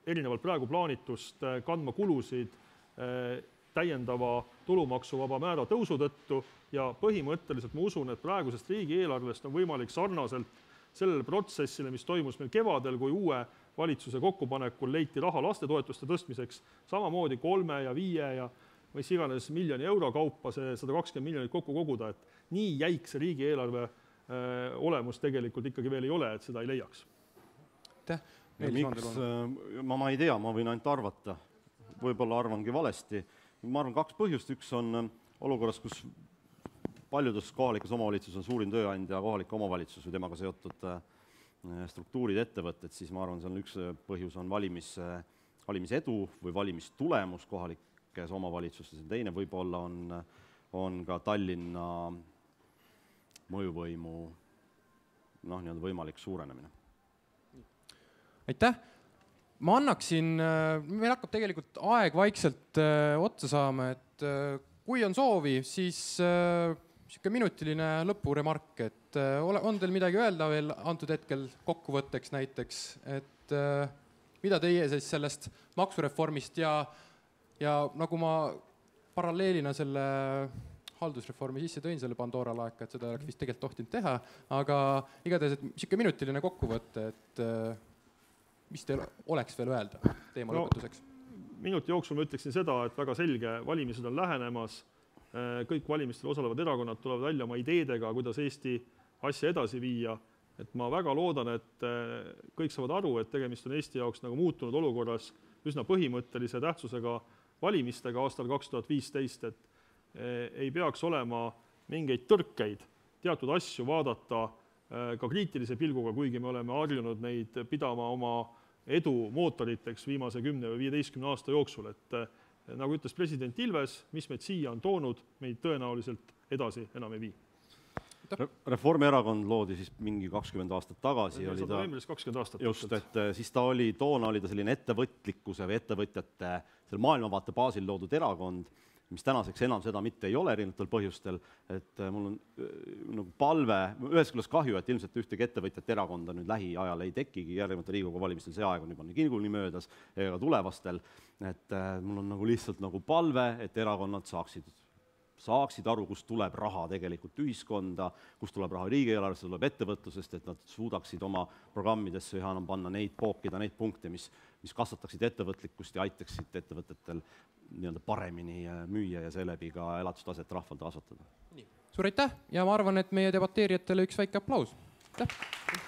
erinevalt praegu plaanitust kandma kulusid täiendava tulumaksuvaba määra tõusu tõttu ja põhimõtteliselt ma usun, et praegusest riigieelarvest on võimalik sarnaselt sellele protsessile, mis toimus meil kevadel, kui uue valitsuse kokkupanekul leiti raha lastetoetuste tõstmiseks, samamoodi 3 ja 5 ja mis iganes miljoni euro kaupa see 120 miljonit kokku koguda, et nii jäik see riigieelarve olemus tegelikult ikkagi veel ei ole, et seda ei leiaks. Miks? Ma ei tea, ma võin ainult arvata. Võib-olla arvangi valesti. Ma arvan 2 põhjust. Üks on olukorras, kus paljudes kohalikes omavalitsus on suurim tööandja kohalik omavalitsus või temaga seotud struktuurid, ettevõtted, siis ma arvan, see on üks põhjus on valimisedu või valimistulemus kohalike kohalikes omavalitsustes, teine võib-olla on ka Tallinna mõjuvõimu nii-öelda võimalik suurenemine. Aitäh! Ma annaksin, meil hakkab tegelikult aeg vaikselt otsa saama, et kui on soovi, siis siuke minutiline lõpuremark, et on teil midagi öelda veel antud hetkel kokkuvõtteks näiteks, et mida teie siis sellest maksureformist ja nagu ma paralleelina selle haldusreformi sisse tõin selle Pandora laeka, et seda oleks vist tegelikult tohtinud teha, aga igatahes, et siuke minutiline kokkuvõte, et mis teil oleks veel öelda teema lõpetuseks? Minuti jooksul ma ütleksin seda, et väga selge, valimised on lähenemas, kõik valimistel osalevad erakonnad tulevad välja oma ideedega, kuidas Eesti asja edasi viia. Et ma väga loodan, et kõik saavad aru, et tegemist on Eesti jaoks nagu muutunud olukorras üsna põhimõttelise tähtsusega valimistega aastal 2015, et ei peaks olema mingeid tõrkeid teatud asju vaadata ka kriitilise pilguga, kuigi me oleme harjunud neid pidama oma edu mootoriteks viimase 10 või 15 aasta jooksul. Et nagu ütles president Ilves, mis meid siia on toonud, meid tõenäoliselt edasi enam ei vii. Reformierakond loodi siis mingi 20 aastat tagasi. 20 aastat. Just, et siis toona oli ta selline ettevõtlikkuse või ettevõtjate selle maailmavaate baasil loodud erakond, mis tänaseks enam seda mitte ei ole erinevatel põhjustel, et mul on nagu palve, ühest küljest kahju, et ilmselt ühtegi ettevõtjate erakonda nüüd lähiajal ei tekigi, järgnevatel Riigikogu valimistel see aeg on juba niikuinii möödas ega tulevastel, et mul on nagu lihtsalt nagu palve, et erakonnad saaksid aru, kust tuleb raha tegelikult ühiskonda, kust tuleb raha riigieelarvesse, tuleb ettevõtlusest, et nad suudaksid oma programmidesse üha enam panna pookida neid punkte, mis kasvataksid ettevõtlikkust ja aitaksid ettevõtetel nii-öelda paremini müüa ja seeläbi ka elatustaset rahval kasvatada. Suur aitäh ja ma arvan, et meie debateerijatele üks väike aplaus. Aitäh!